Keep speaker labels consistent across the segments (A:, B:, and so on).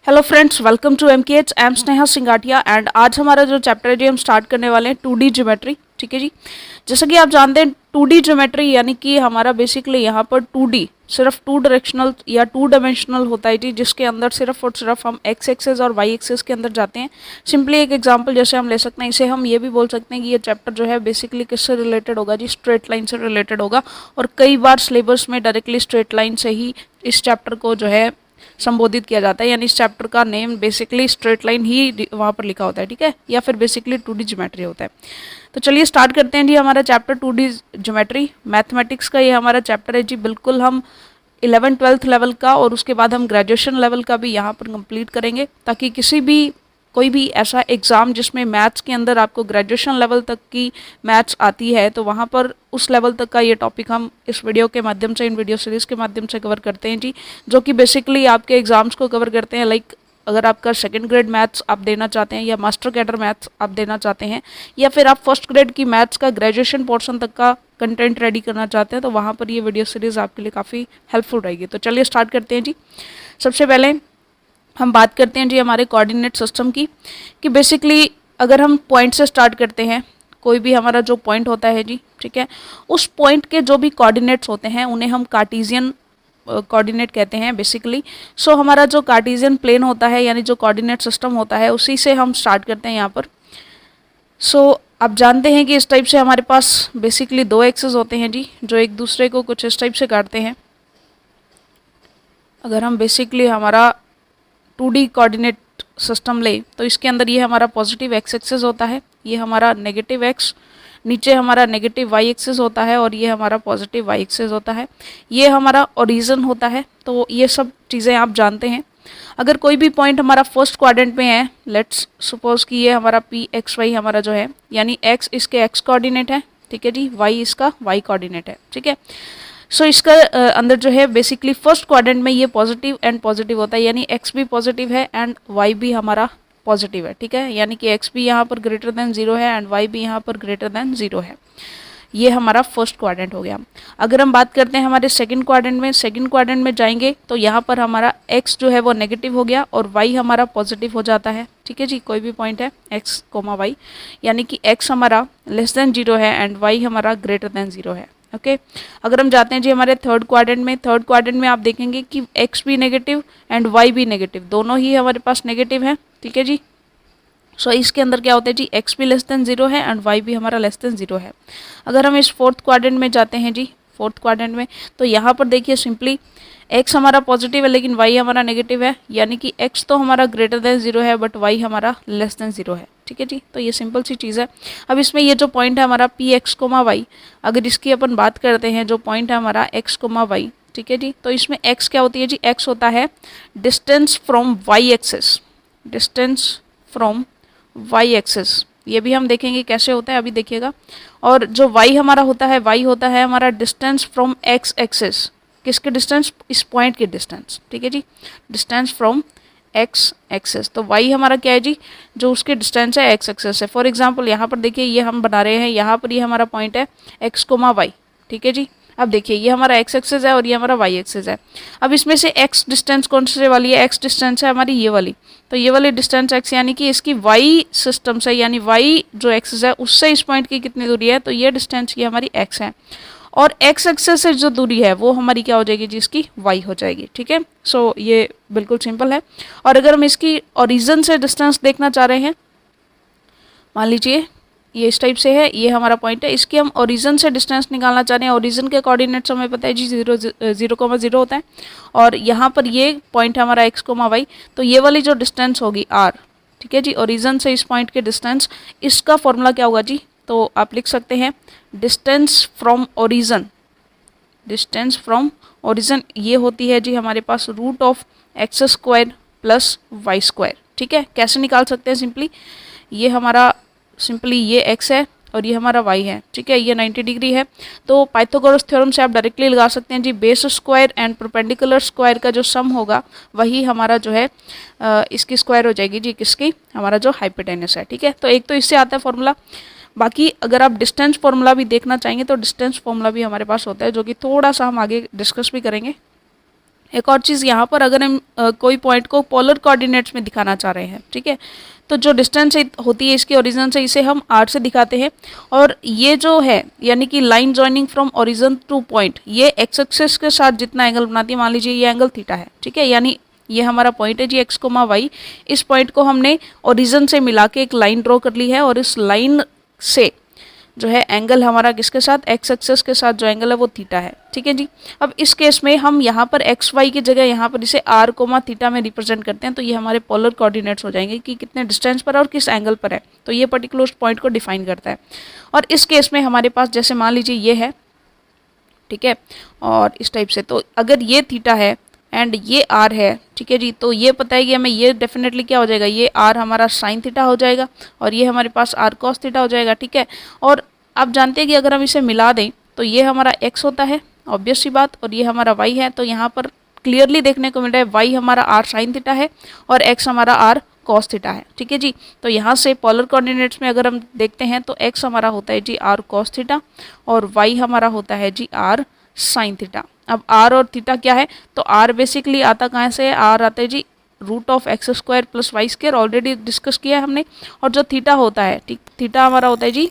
A: Hello friends, welcome to MKH। I am Sneha Singatia and आज हमारा जो चैप्टर है जी हम स्टार्ट करने वाले हैं 2D ज्योमेट्री। ठीक है जी, जैसा कि आप जानते हैं 2D ज्योमेट्री यानी कि हमारा बेसिकली यहाँ पर 2D सिर्फ 2 डायरेक्शनल या 2 डायमेंशनल होता है जी, जिसके अंदर सिर्फ और सिर्फ हम x एक्सेस और y एक्सेस के अंदर जाते हैं। सिंपली एक एग्जांपल जैसे हम ले सकते हैं, इसे हम ये भी बोल सकते हैं कि ये चैप्टर जो है बेसिकली किससे रिलेटेड होगा जी, स्ट्रेट लाइन से रिलेटेड होगा। और कई बार सिलेबस में डायरेक्टली स्ट्रेट लाइन से ही इस चैप्टर को जो है संबोधित किया जाता है, यानी इस चैप्टर का नेम बेसिकली स्ट्रेट लाइन ही वहाँ पर लिखा होता है। ठीक है, या फिर बेसिकली 2D ज्योमेट्री होता है। तो चलिए स्टार्ट करते हैं जी हमारा चैप्टर 2D ज्योमेट्री। मैथमेटिक्स का ये हमारा चैप्टर है जी, बिल्कुल हम 11th-12th लेवल का और उसके बाद हम ग्रेजुएशन लेवल का भी यहाँ पर कंप्लीट करेंगे, ताकि कोई भी ऐसा एग्ज़ाम जिसमें मैथ्स के अंदर आपको ग्रेजुएशन लेवल तक की मैथ्स आती है तो वहाँ पर उस लेवल तक का ये टॉपिक हम इस वीडियो के माध्यम से, इन वीडियो सीरीज़ के माध्यम से कवर करते हैं जी, जो कि बेसिकली आपके एग्ज़ाम्स को कवर करते हैं। लाइक अगर आपका सेकंड ग्रेड मैथ्स आप देना चाहते हैं या मास्टर कैडर मैथ्स आप देना चाहते हैं, या फिर आप फर्स्ट ग्रेड की मैथ्स का ग्रेजुएशन पोर्शन तक का कंटेंट रेडी करना चाहते हैं, तो वहाँ पर ये वीडियो सीरीज़ आपके लिए काफ़ी हेल्पफुल रहेगी। तो चलिए स्टार्ट करते हैं जी। सबसे पहले हम बात करते हैं जी हमारे कोऑर्डिनेट सिस्टम की, कि बेसिकली अगर हम पॉइंट से स्टार्ट करते हैं, कोई भी हमारा जो पॉइंट होता है जी, ठीक है, उस पॉइंट के जो भी कोऑर्डिनेट्स होते हैं उन्हें हम कार्टेशियन कोऑर्डिनेट कहते हैं बेसिकली। सो हमारा जो कार्टेशियन प्लेन होता है यानी जो कोऑर्डिनेट सिस्टम होता है उसी से हम स्टार्ट करते हैं यहाँ पर। सो आप जानते हैं कि इस टाइप से हमारे पास बेसिकली 2 एक्सेस होते हैं जी, जो एक दूसरे को कुछ इस टाइप से काटते हैं। अगर हम बेसिकली हमारा 2D कोऑर्डिनेट सिस्टम ले तो इसके अंदर ये हमारा पॉजिटिव x एक्सेस होता है, ये हमारा नेगेटिव x, नीचे हमारा नेगेटिव y एक्सेस होता है और ये हमारा पॉजिटिव y एक्सेस होता है, ये हमारा ओरिजिन होता है। तो ये सब चीज़ें आप जानते हैं। अगर कोई भी पॉइंट हमारा फर्स्ट क्वाड्रेंट में है, लेट्स सपोज कि ये हमारा PXY हमारा जो है, यानी x इसके x कोऑर्डिनेट है, ठीक है जी, y इसका y कोऑर्डिनेट है, ठीक है। सो इसका अंदर जो है बेसिकली फर्स्ट क्वाड्रेंट में ये पॉजिटिव एंड पॉजिटिव होता है, यानी x भी पॉजिटिव है एंड y भी हमारा पॉजिटिव है, ठीक है, यानी कि x भी यहाँ पर ग्रेटर देन 0 है एंड y भी यहाँ पर ग्रेटर देन 0 है। ये हमारा फर्स्ट क्वाड्रेंट हो गया। अगर हम बात करते हैं हमारे सेकंड क्वाड्रेंट में जाएंगे तो यहाँ पर हमारा x जो है वो नेगेटिव हो गया और y हमारा पॉजिटिव हो जाता है, ठीक है जी, कोई भी पॉइंट है x, y, यानी कि x हमारा लेस देन 0 है एंड y हमारा ग्रेटर देन 0 है। ओके अगर हम जाते हैं जी हमारे थर्ड क्वाड्रेंट में आप देखेंगे कि x भी नेगेटिव एंड y भी नेगेटिव, दोनों ही हमारे पास नेगेटिव है, ठीक है जी। सो इसके अंदर क्या होता है जी, x भी लेस देन 0 है एंड y भी हमारा लेस देन 0 है। अगर हम इस फोर्थ क्वाड्रेंट में जाते हैं जी, फोर्थ क्वाड्रेंट में, तो यहाँ पर देखिए सिंपली x हमारा पॉजिटिव है लेकिन y हमारा नेगेटिव है, यानी कि x तो हमारा ग्रेटर देन 0 है बट y हमारा लेस देन 0 है, ठीक है जी। तो ये सिंपल सी चीज़ है। अब इसमें ये जो पॉइंट है हमारा PX, y, अगर इसकी अपन बात करते हैं, जो पॉइंट है हमारा x, y, ठीक है जी, तो इसमें x क्या होती है जी, x होता है distance from y axis, distance from y axis. ये भी हम देखेंगे कैसे होता है, अभी देखिएगा। और जो y हमारा होता है, y होता है हमारा डिस्टेंस फ्रॉम x एक्सेस, किसके डिस्टेंस, इस पॉइंट के डिस्टेंस, ठीक है जी, डिस्टेंस फ्रॉम x एक्सेस। तो y हमारा क्या है जी, जो उसके डिस्टेंस है x एक्सेस है। फॉर एग्जांपल यहाँ पर देखिए ये हम बना रहे हैं, यहाँ पर ये हमारा पॉइंट है x, y, ठीक है जी। अब देखिए ये हमारा x एक्सेस है और ये हमारा y एक्सेस है। अब इसमें से x डिस्टेंस कौन से वाली है, x डिस्टेंस है हमारी ये वाली, तो ये वाली डिस्टेंस x यानी कि इसकी y सिस्टम से, यानी y जो एक्सेस है उससे इस पॉइंट की कितनी दूरी है, तो ये डिस्टेंस की हमारी x है। और x एक्सेस से जो दूरी है वो हमारी क्या हो जाएगी जी, इसकी y हो जाएगी, ठीक है। सो ये बिल्कुल सिंपल है। और अगर हम इसकी ओरिजिन से डिस्टेंस देखना चाह रहे हैं, मान लीजिए ये इस टाइप से है, ये हमारा पॉइंट है, इसकी हम ओरिजिन से डिस्टेंस निकालना चाह रहे हैं। ओरिजिन के कोऑर्डिनेट्स हमें पता है जी 0,0 होता है, और यहाँ पर ये पॉइंट है हमारा x, y, तो ये वाली जो डिस्टेंस होगी r, ठीक है जी, ओरिजिन से इस पॉइंट के डिस्टेंस, इसका फॉर्मूला क्या होगा जी, तो आप लिख सकते हैं distance from origin, distance from origin ये होती है जी हमारे पास √(x² + y²), ठीक है। कैसे निकाल सकते हैं, सिंपली ये हमारा सिंपली ये x है और ये हमारा y है, ठीक है, ये 90 डिग्री है। तो पाइथागोरस थ्योरम से आप डायरेक्टली लगा सकते हैं जी, base square and perpendicular square का जो सम होगा वही हमारा जो है इसकी स्क्वायर हो जाएगी जी, किसकी, हमारा जो हाइपोटेनस है, ठीक है। तो एक तो इससे आता है फॉर्मूला, बाकी अगर आप डिस्टेंस फॉर्मूला भी देखना चाहेंगे तो डिस्टेंस फॉर्मूला भी हमारे पास होता है, जो कि थोड़ा सा हम आगे डिस्कस भी करेंगे। एक और चीज़ यहाँ पर, अगर हम कोई पॉइंट को पोलर कोऑर्डिनेट्स में दिखाना चाह रहे हैं, ठीक है, तो जो डिस्टेंस होती है इसके ओरिजिन से, इसे हम आर से दिखाते हैं। और ये जो है यानी कि line joining from origin two point, ये एक्स एक्सिस के साथ जितना एंगल बनाती है, मान लीजिए ये एंगल थीटा है, ठीक है, यानी ये हमारा पॉइंट है जी एक्स कोमा वाई। इस पॉइंट को हमने ओरिजिन से मिला के एक लाइन ड्रॉ कर ली है, और इस लाइन से जो है एंगल हमारा किसके साथ, एक्स एक्सिस के साथ जो एंगल है वो थीटा है, ठीक है जी। अब इस केस में हम यहाँ पर एक्स वाई की जगह यहाँ पर इसे आर कोमा थीटा में रिप्रेजेंट करते हैं, तो ये हमारे पोलर कोऑर्डिनेट्स हो जाएंगे कि कितने डिस्टेंस पर है और किस एंगल पर है, तो ये पर्टिकुलर उस पॉइंट को डिफाइन करता है। और इस केस में हमारे पास जैसे मान लीजिए ये है, ठीक है, और इस टाइप से, तो अगर ये थीटा है एंड ये आर है, ठीक है जी, तो ये पता है कि हमें ये डेफिनेटली क्या हो जाएगा, ये आर हमारा साइन थीटा हो जाएगा और ये हमारे पास आर कॉस थीटा हो जाएगा, ठीक है। और आप जानते हैं कि अगर हम इसे मिला दें तो ये हमारा x होता है, ऑब्वियस सी बात, और ये हमारा y है। तो यहाँ पर क्लियरली देखने को मिल रहा है y हमारा r साइन थीटा है और x हमारा r कॉस थीटा है, ठीक है जी। तो यहाँ से पोलर कोऑर्डिनेट्स में अगर हम देखते हैं तो x हमारा होता है जी r कॉस थीटा और y हमारा होता है जी r साइन थीटा। अब r और थीटा क्या है, तो r बेसिकली आता कहाँ से है, r आता है जी root of X square plus Y square, already discuss किया है हमने। और जो थीटा होता है, ठीक, थीटा हमारा होता है जी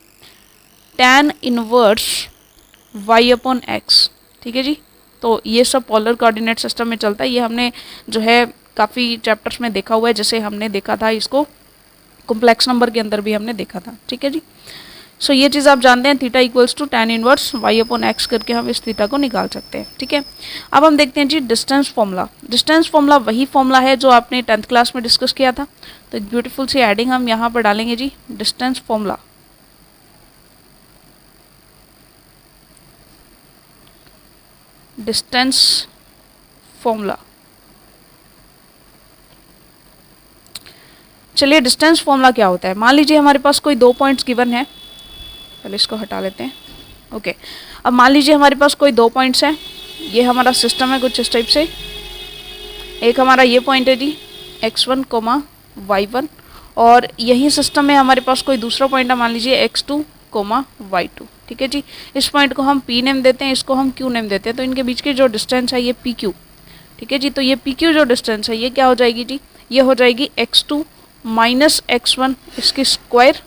A: tan inverse y upon x, ठीक है जी। तो ये सब पोलर कोऑर्डिनेट सिस्टम में चलता है, ये हमने जो है काफ़ी चैप्टर्स में देखा हुआ है, जैसे हमने देखा था इसको कॉम्प्लेक्स नंबर के अंदर भी हमने देखा था, ठीक है जी। सो ये चीज़ आप जानते हैं, theta equals to tan inverse y upon x करके हम इस थीटा को निकाल सकते हैं, ठीक है। अब हम देखते हैं जी डिस्टेंस फॉर्मूला। डिस्टेंस फॉर्मूला वही फॉर्मूला है जो आपने 10th क्लास में डिस्कस किया था। तो एक ब्यूटीफुल सी एडिंग हम यहाँ पर डालेंगे जी, डिस्टेंस फॉर्मूला। डिस्टेंस फॉर्मूला, चलिए डिस्टेंस फॉर्मूला क्या होता है। मान लीजिए हमारे पास कोई दो पॉइंट्स गिवन है, पहले इसको हटा लेते हैं, ओके। अब मान लीजिए हमारे पास कोई दो पॉइंट्स हैं, ये हमारा सिस्टम है कुछ इस टाइप से। एक हमारा ये पॉइंट है जी x1 कोमा y1, और यही सिस्टम में हमारे पास कोई दूसरा पॉइंट है, मान लीजिए x2 कोमा y2, ठीक है जी। इस पॉइंट को हम p नेम देते हैं, इसको हम q नेम देते हैं। तो इनके बीच की जो डिस्टेंस है ये pq, ठीक है जी। तो ये pq जो डिस्टेंस है ये क्या हो जाएगी जी, ये हो जाएगी x2 माइनस x1 इसकी square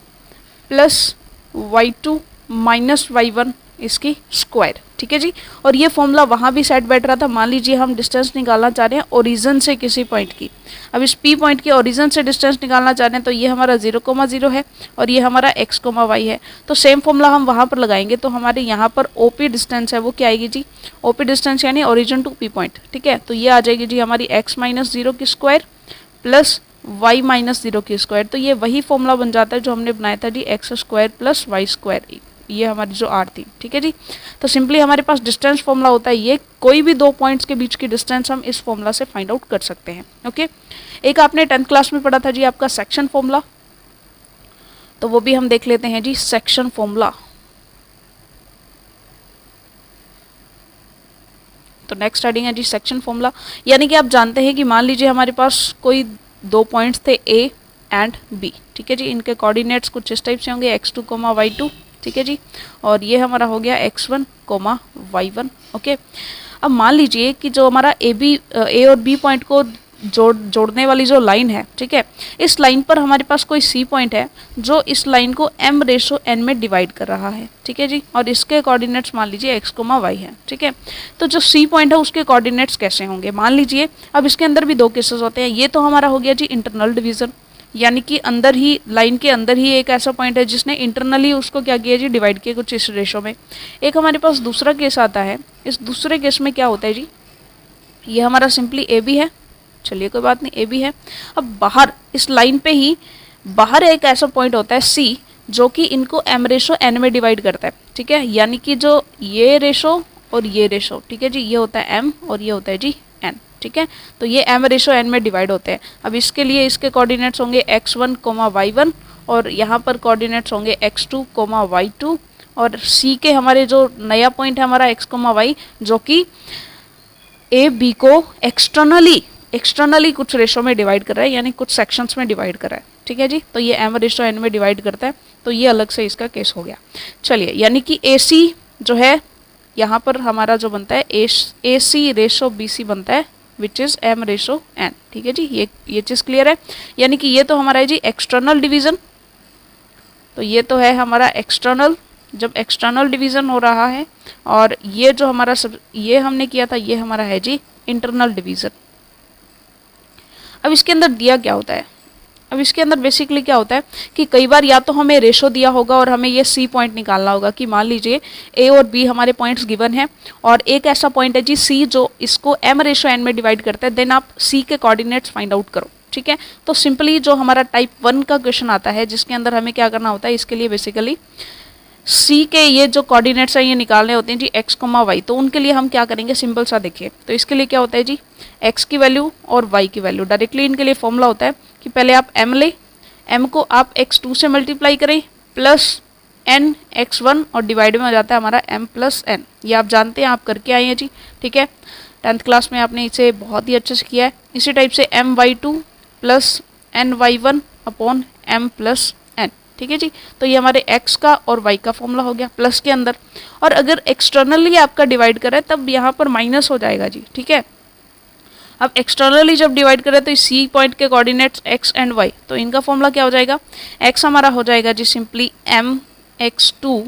A: plus y2 minus y1 इसकी स्क्वायर, ठीक है जी। और ये फॉर्मूला वहाँ भी सेट बैठ रहा था। मान लीजिए हम डिस्टेंस निकालना चाह रहे हैं ओरिजिन से किसी पॉइंट की। अब इस p पॉइंट के ओरिजिन से डिस्टेंस निकालना चाह रहे हैं, तो ये हमारा 0,0 है और ये हमारा x, y है। तो सेम फॉर्मूला हम वहाँ पर लगाएंगे, तो हमारे यहाँ पर OP डिस्टेंस है वो क्या आएगी जी, OP डिस्टेंस यानी ओरिजिन टू p पॉइंट, ठीक है। तो ये आ जाएगी जी हमारी x माइनस 0 की स्क्वायर प्लस y माइनस 0 की स्क्वायर। तो ये वही फॉर्मूला बन जाता है जो हमने बनाया था जी x square plus Y square, ये हमारी जो r थी, ठीक है जी। तो सिंपली हमारे पास डिस्टेंस फॉर्मूला होता है ये, कोई भी दो पॉइंट्स के बीच की डिस्टेंस हम इस फॉर्मूला से फाइंड आउट कर सकते हैं, ओके। एक आपने 10th क्लास में पढ़ा था जी आपका सेक्शन फॉर्मूला, तो वो भी हम देख लेते हैं जी, सेक्शन फॉर्मूला। तो नेक्स्ट हेडिंग है जी सेक्शन फॉर्मूला। यानी कि आप जानते हैं कि मान लीजिए हमारे पास कोई दो पॉइंट्स थे A एंड B, ठीक है जी। इनके कोऑर्डिनेट्स कुछ इस टाइप से होंगे x2 कोमा y2, ठीक है जी। और ये हमारा हो गया x1 कोमा y1, ओके। अब मान लीजिए कि जो हमारा A और B पॉइंट को जोड़ने वाली जो लाइन है, ठीक है, इस लाइन पर हमारे पास कोई C पॉइंट है जो इस लाइन को m/n में डिवाइड कर रहा है, ठीक है जी। और इसके कोऑर्डिनेट्स मान लीजिए x, y है, ठीक है। तो जो C पॉइंट है उसके कोऑर्डिनेट्स कैसे होंगे, मान लीजिए अब इसके अंदर भी दो केसेस होते हैं। ये तो हमारा हो गया जी इंटरनल डिवीजन, यानी कि अंदर ही लाइन के अंदर ही एक ऐसा पॉइंट है जिसने इंटरनली उसको क्या किया जी, डिवाइड किया कुछ इस रेशो में। एक हमारे पास दूसरा केस आता है, इस दूसरे केस में क्या होता है जी, ये हमारा सिंपली AB है, चलिए कोई बात नहीं, AB है। अब बाहर इस लाइन पे ही बाहर एक ऐसा पॉइंट होता है C जो कि इनको m/n में डिवाइड करता है, ठीक है। यानी कि जो ये रेशो और ये रेशो, ठीक है जी, ये होता है m और ये होता है जी n, ठीक है। तो ये m/n में डिवाइड होते हैं। अब इसके लिए इसके कोऑर्डिनेट्स होंगे x1 कोमा y1 और यहाँ पर कोऑर्डिनेट्स होंगे x2 कोमा y2, और C के हमारे जो नया पॉइंट है हमारा x, y, जो कि AB को एक्सटर्नली कुछ रेशो में डिवाइड कर रहा है, यानी कुछ सेक्शंस में डिवाइड कर रहा है, ठीक है जी। तो ये m/n में डिवाइड करता है, तो ये अलग से इसका केस हो गया। चलिए, यानी कि AC जो है यहाँ पर हमारा जो बनता है AC रेशो BC बनता है which is m ratio n। ठीक है जी, ये चीज़ क्लियर है। यानी कि ये तो हमारा है जी एक्सटर्नल डिवीज़न, तो ये तो है हमारा एक्सटर्नल, जब एक्सटर्नल डिवीज़न हो रहा है, और ये जो हमारा ये हमने किया था ये हमारा है जी इंटरनल डिवीज़न। अब इसके अंदर दिया क्या होता है, अब इसके अंदर बेसिकली क्या होता है कि कई बार या तो हमें रेशो दिया होगा और हमें ये सी पॉइंट निकालना होगा कि मान लीजिए ए और बी हमारे पॉइंट्स गिवन है, और एक ऐसा पॉइंट है जी सी जो इसको m रेशो n में डिवाइड करता है, देन आप सी के कोऑर्डिनेट्स फाइंड आउट करो। ठीक है, तो सिंपली जो हमारा टाइप 1 का क्वेश्चन आता है जिसके अंदर हमें क्या करना होता है, इसके लिए बेसिकली सी के ये जो कोऑर्डिनेट्स हैं ये निकालने होते हैं जी x, y। तो उनके लिए हम क्या करेंगे, सिंपल सा देखिए, तो इसके लिए क्या होता है जी x की वैल्यू और y की वैल्यू, डायरेक्टली इनके लिए फॉर्मूला होता है कि पहले आप m ले, m को आप x2 से मल्टीप्लाई करें प्लस n x1 और डिवाइड में हो जाता है हमारा m प्लस n। ये आप जानते हैं, आप करके आए हैं जी। ठीक है, 10th क्लास में आपने इसे बहुत ही अच्छे से किया है। इसी टाइप से my2 plus ny1 upon m plus n। ठीक है जी, तो ये हमारे x का और y का फॉर्मूला हो गया प्लस के अंदर, और अगर एक्सटर्नली आपका डिवाइड करें तब यहाँ पर माइनस हो जाएगा जी। ठीक है, अब एक्सटर्नली जब डिवाइड करें तो सी पॉइंट के कोऑर्डिनेट्स x एंड y, तो इनका फॉर्मूला क्या हो जाएगा, x हमारा हो जाएगा जी simply m x2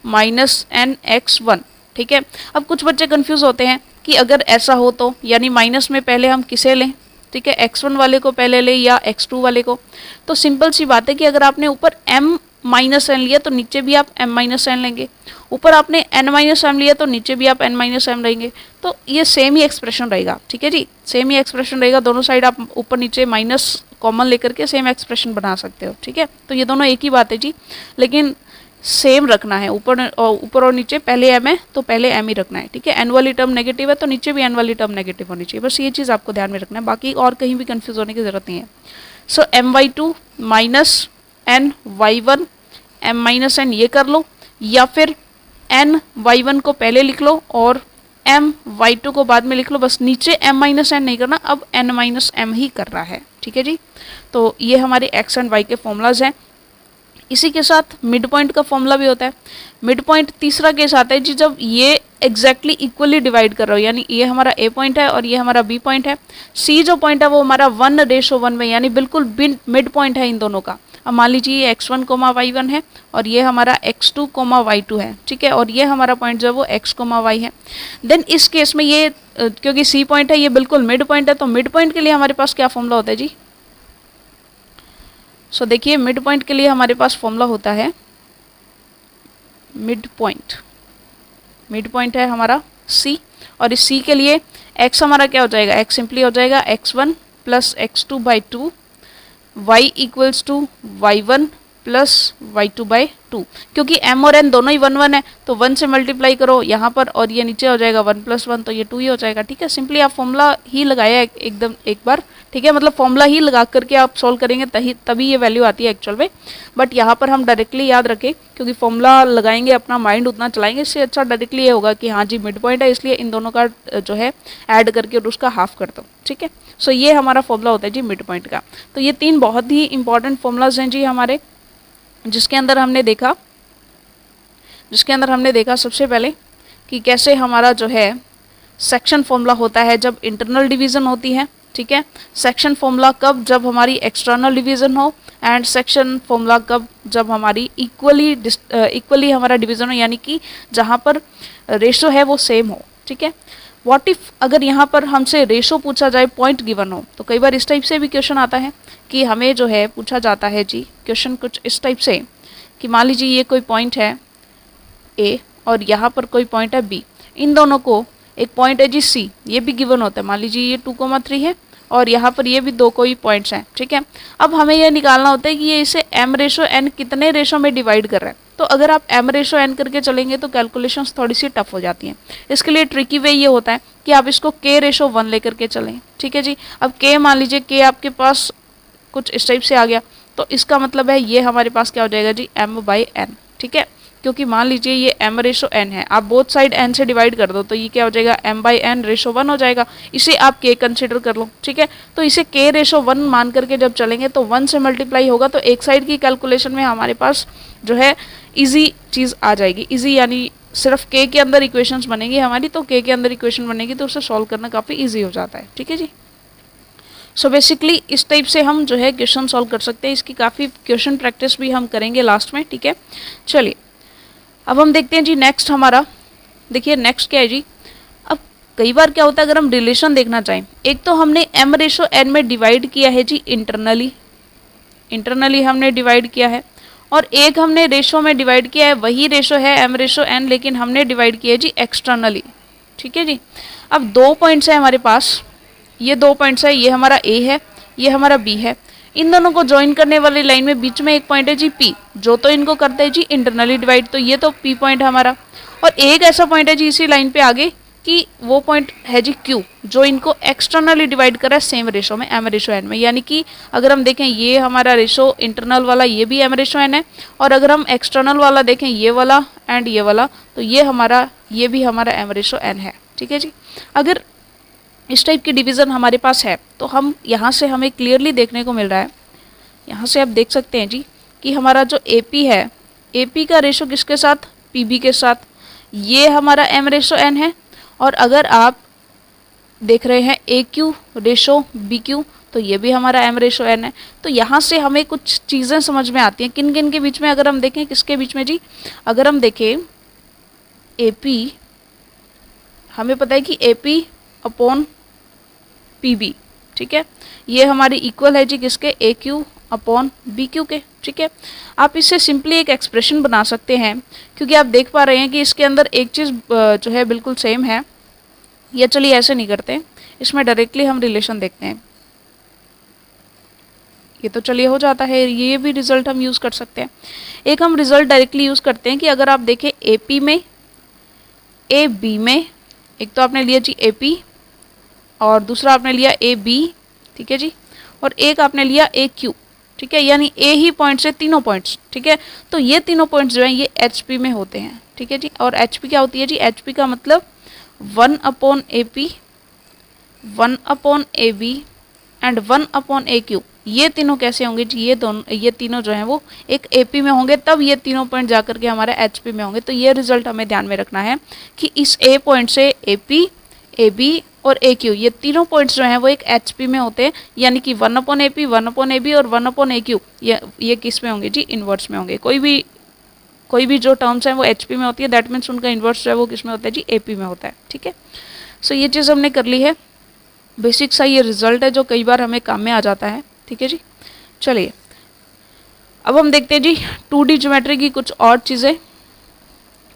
A: minus n x1। ठीक है, अब कुछ बच्चे कंफ्यूज होते हैं कि अगर ऐसा हो तो, यानी माइनस में पहले हम किसे लें, ठीक है, x1 वाले को पहले ले या x2 वाले को। तो सिंपल सी बात है कि अगर आपने ऊपर m माइनस एन लिया तो नीचे भी आप m माइनस एन लेंगे, ऊपर आपने n माइनस m लिया तो नीचे भी आप n माइनस m लेंगे, तो ये सेम ही एक्सप्रेशन रहेगा। ठीक है जी, सेम ही एक्सप्रेशन रहेगा, दोनों साइड आप ऊपर नीचे माइनस कॉमन लेकर के सेम एक्सप्रेशन बना सकते हो। ठीक है, तो ये दोनों एक ही बात है जी, लेकिन सेम रखना है, ऊपर और नीचे पहले m है तो पहले m ही रखना है। ठीक है, n वाली टर्म नेगेटिव है तो नीचे भी n वाली टर्म नेगेटिव होनी चाहिए, बस ये चीज़ आपको ध्यान में रखना है, बाकी और कहीं भी कंफ्यूज होने की ज़रूरत नहीं है। सो my2 minus n y1 m minus n ये कर लो, या फिर n y1 को पहले लिख लो और m y2 को बाद में लिख लो, बस नीचे m माइनस n नहीं करना, अब n माइनस m ही कर रहा है। ठीक है जी, तो ये हमारे x एंड y के फॉर्मूलाज हैं। इसी के साथ मिड पॉइंट का फॉर्मूला भी होता है। मिड पॉइंट तीसरा केस आता है जी जब ये एग्जैक्टली इक्वली डिवाइड कर रहा हो, यानी ये हमारा ए पॉइंट है और ये हमारा बी पॉइंट है, सी जो पॉइंट है वो हमारा 1:1 में, यानी बिल्कुल मिड पॉइंट है इन दोनों का। अब मान लीजिए ये x1, y1 है और ये हमारा x2, y2 है। ठीक है, और ये हमारा पॉइंट जो है वो x, y है। देन इस केस में ये क्योंकि सी पॉइंट है ये बिल्कुल मिड पॉइंट है, तो मिड पॉइंट के लिए हमारे पास क्या फॉर्मूला होता है जी, सो देखिए मिड पॉइंट के लिए हमारे पास फॉर्मूला होता है मिड पॉइंट है हमारा c, और इस c के लिए x हमारा क्या हो जाएगा, x सिंपली हो जाएगा x1 plus x2/2, y equals to y1 plus y2/2। क्योंकि m और n दोनों ही 1 है तो 1 से मल्टीप्लाई करो यहाँ पर, और ये नीचे हो जाएगा 1 + 1 तो ये 2 ही हो जाएगा। ठीक है, सिंपली आप फॉर्मूला ही लगाया एकदम एक बार। ठीक है, मतलब फॉर्मूला ही लगा करके आप सॉल्व करेंगे तभी ये वैल्यू आती है एक्चुअल में, बट यहाँ पर हम डायरेक्टली याद रखें क्योंकि फॉर्मूला लगाएंगे अपना माइंड उतना चलाएंगे, इससे अच्छा डायरेक्टली ये होगा कि हाँ जी मिड पॉइंट है, इसलिए इन दोनों का जो है ऐड करके और उसका हाफ कर दो। ठीक है, सो ये हमारा फॉर्मूला होता है जी मिड पॉइंट का। तो ये 3 बहुत ही इंपॉर्टेंट फॉर्मूलाज हैं जी हमारे, जिसके अंदर हमने देखा सबसे पहले कि कैसे हमारा जो है सेक्शन फॉर्मूला होता है जब इंटरनल डिवीज़न होती है। ठीक है, सेक्शन फॉर्मूला कब, जब हमारी एक्सटर्नल डिवीज़न हो, एंड सेक्शन फॉर्मूला कब, जब हमारी इक्वली हमारा डिवीज़न हो, यानी कि जहाँ पर रेशो है वो सेम हो। ठीक है, व्हाट इफ़ अगर यहाँ पर हमसे रेशो पूछा जाए, पॉइंट गिवन हो, तो कई बार इस टाइप से भी क्वेश्चन आता है कि हमें जो है पूछा जाता है जी क्वेश्चन कुछ इस टाइप से कि मान लीजिए ये कोई पॉइंट है ए और यहाँ पर कोई पॉइंट है बी, इन दोनों को एक पॉइंट है जी सी, ये भी गिवन होता है, मान लीजिए ये 2,3 है और यहाँ पर ये भी 2 कोई पॉइंट्स हैं। ठीक है, अब हमें यह निकालना होता है कि ये इसे m/n कितने रेशो में डिवाइड कर रहा है। तो अगर आप m/n करके चलेंगे तो कैलकुलेशंस थोड़ी सी टफ हो जाती हैं। इसके लिए ट्रिकी वे ये होता है कि आप इसको k/1 लेकर के चलें। ठीक है जी, अब k मान लीजिए k आपके पास कुछ इस टाइप से आ गया, तो इसका मतलब है ये हमारे पास क्या हो जाएगा जी m/n। ठीक है, क्योंकि मान लीजिए ये m/n है, आप बोथ साइड n से डिवाइड कर दो तो ये क्या हो जाएगा, m/n/1 हो जाएगा। इसे आप k कंसिडर कर लो, ठीक है। तो इसे k/1 मान करके जब चलेंगे तो 1 से मल्टीप्लाई होगा, तो एक साइड की कैलकुलेशन में हमारे पास जो है ईजी चीज़ आ जाएगी। ईजी यानी सिर्फ k के अंदर इक्वेशंस बनेगी हमारी, तो k के अंदर इक्वेशन बनेगी तो उसे सॉल्व करना काफ़ी ईजी हो जाता है, ठीक है जी। सो बेसिकली इस टाइप से हम जो है क्वेश्चन सॉल्व कर सकते हैं। इसकी काफ़ी क्वेश्चन प्रैक्टिस भी हम करेंगे लास्ट में, ठीक है। चलिए अब हम देखते हैं जी नेक्स्ट हमारा, देखिए नेक्स्ट क्या है जी। अब कई बार क्या होता है, अगर हम रिलेशन देखना चाहें, एक तो हमने m/n में डिवाइड किया है जी इंटरनली हमने डिवाइड किया है, और एक हमने रेशो में डिवाइड किया है, वही रेशो है m/n, लेकिन हमने डिवाइड किया है जी एक्सटर्नली, ठीक है जी। अब 2 पॉइंट्स है हमारे पास, ये 2 पॉइंट्स है, ये हमारा A है, ये हमारा B है। इन दोनों को ज्वाइन करने वाली लाइन में बीच में एक पॉइंट है जी P, जो तो इनको करता है जी इंटरनली डिवाइड, तो ये तो P पॉइंट है हमारा। और एक ऐसा पॉइंट है जी इसी लाइन पे आगे कि वो पॉइंट है जी Q, जो इनको एक्सटर्नली डिवाइड कर रहा है सेम रेशो में m/n में। यानी कि अगर हम देखें ये हमारा रेशो इंटरनल वाला ये भी m/n है, और अगर हम एक्सटर्नल वाला देखें ये वाला एंड ये वाला, तो ये भी हमारा m/n है, ठीक है जी। अगर इस टाइप की डिवीज़न हमारे पास है तो हम यहाँ से हमें क्लियरली देखने को मिल रहा है, यहाँ से आप देख सकते हैं जी कि हमारा जो AP है, AP का रेशो किसके साथ, PB के साथ, ये हमारा m/n है। और अगर आप देख रहे हैं AQ रेशो BQ, तो ये भी हमारा m/n है। तो यहाँ से हमें कुछ चीज़ें समझ में आती हैं, किन किन के बीच में, अगर हम देखें किसके बीच में जी, अगर हम देखें AP, हमें पता है कि AP अपॉन PB, ठीक है, ये हमारी इक्वल है जी किसके, AQ अपॉन BQ के, ठीक है। आप इससे सिंपली एक एक्सप्रेशन बना सकते हैं, क्योंकि आप देख पा रहे हैं कि इसके अंदर एक चीज़ जो है बिल्कुल सेम है। या चलिए ऐसे नहीं करते, इसमें डायरेक्टली हम रिलेशन देखते हैं। ये तो चलिए हो जाता है, ये भी रिजल्ट हम यूज़ कर सकते हैं। एक हम रिजल्ट डायरेक्टली यूज़ करते हैं कि अगर आप देखें AP में, AB में, एक तो आपने लिया जी AP और दूसरा आपने लिया AB, ठीक है जी, और एक आपने लिया AQ, ठीक है, यानी A ही पॉइंट से तीनों पॉइंट्स, ठीक है। तो ये तीनों पॉइंट्स जो हैं ये HP में होते हैं, ठीक है जी। और HP क्या होती है जी, HP का मतलब 1/AP, 1/AB एंड 1/AQ। ये तीनों कैसे होंगे जी, ये तीनों जो हैं वो एक AP में होंगे, तब ये तीनों पॉइंट जाकर के हमारे HP में होंगे। तो ये रिजल्ट हमें ध्यान में रखना है कि इस A पॉइंट से AP, AB और AQ, ये तीनों पॉइंट्स जो हैं वो एक HP में होते हैं, यानी कि 1/AP, 1/AB और 1/AQ, ये किस में होंगे जी, इन्वर्स में होंगे। कोई भी जो टर्म्स हैं वो HP में होती है, दैट मीन्स उनका इन्वर्स जो है वो किस में होता है जी, AP में होता है, ठीक है। सो ये चीज़ हमने कर ली है, बेसिक सा ये रिजल्ट है जो कई बार हमें काम में आ जाता है, ठीक है जी। चलिए अब हम देखते हैं जी 2D ज्योमेट्री की कुछ और चीज़ें।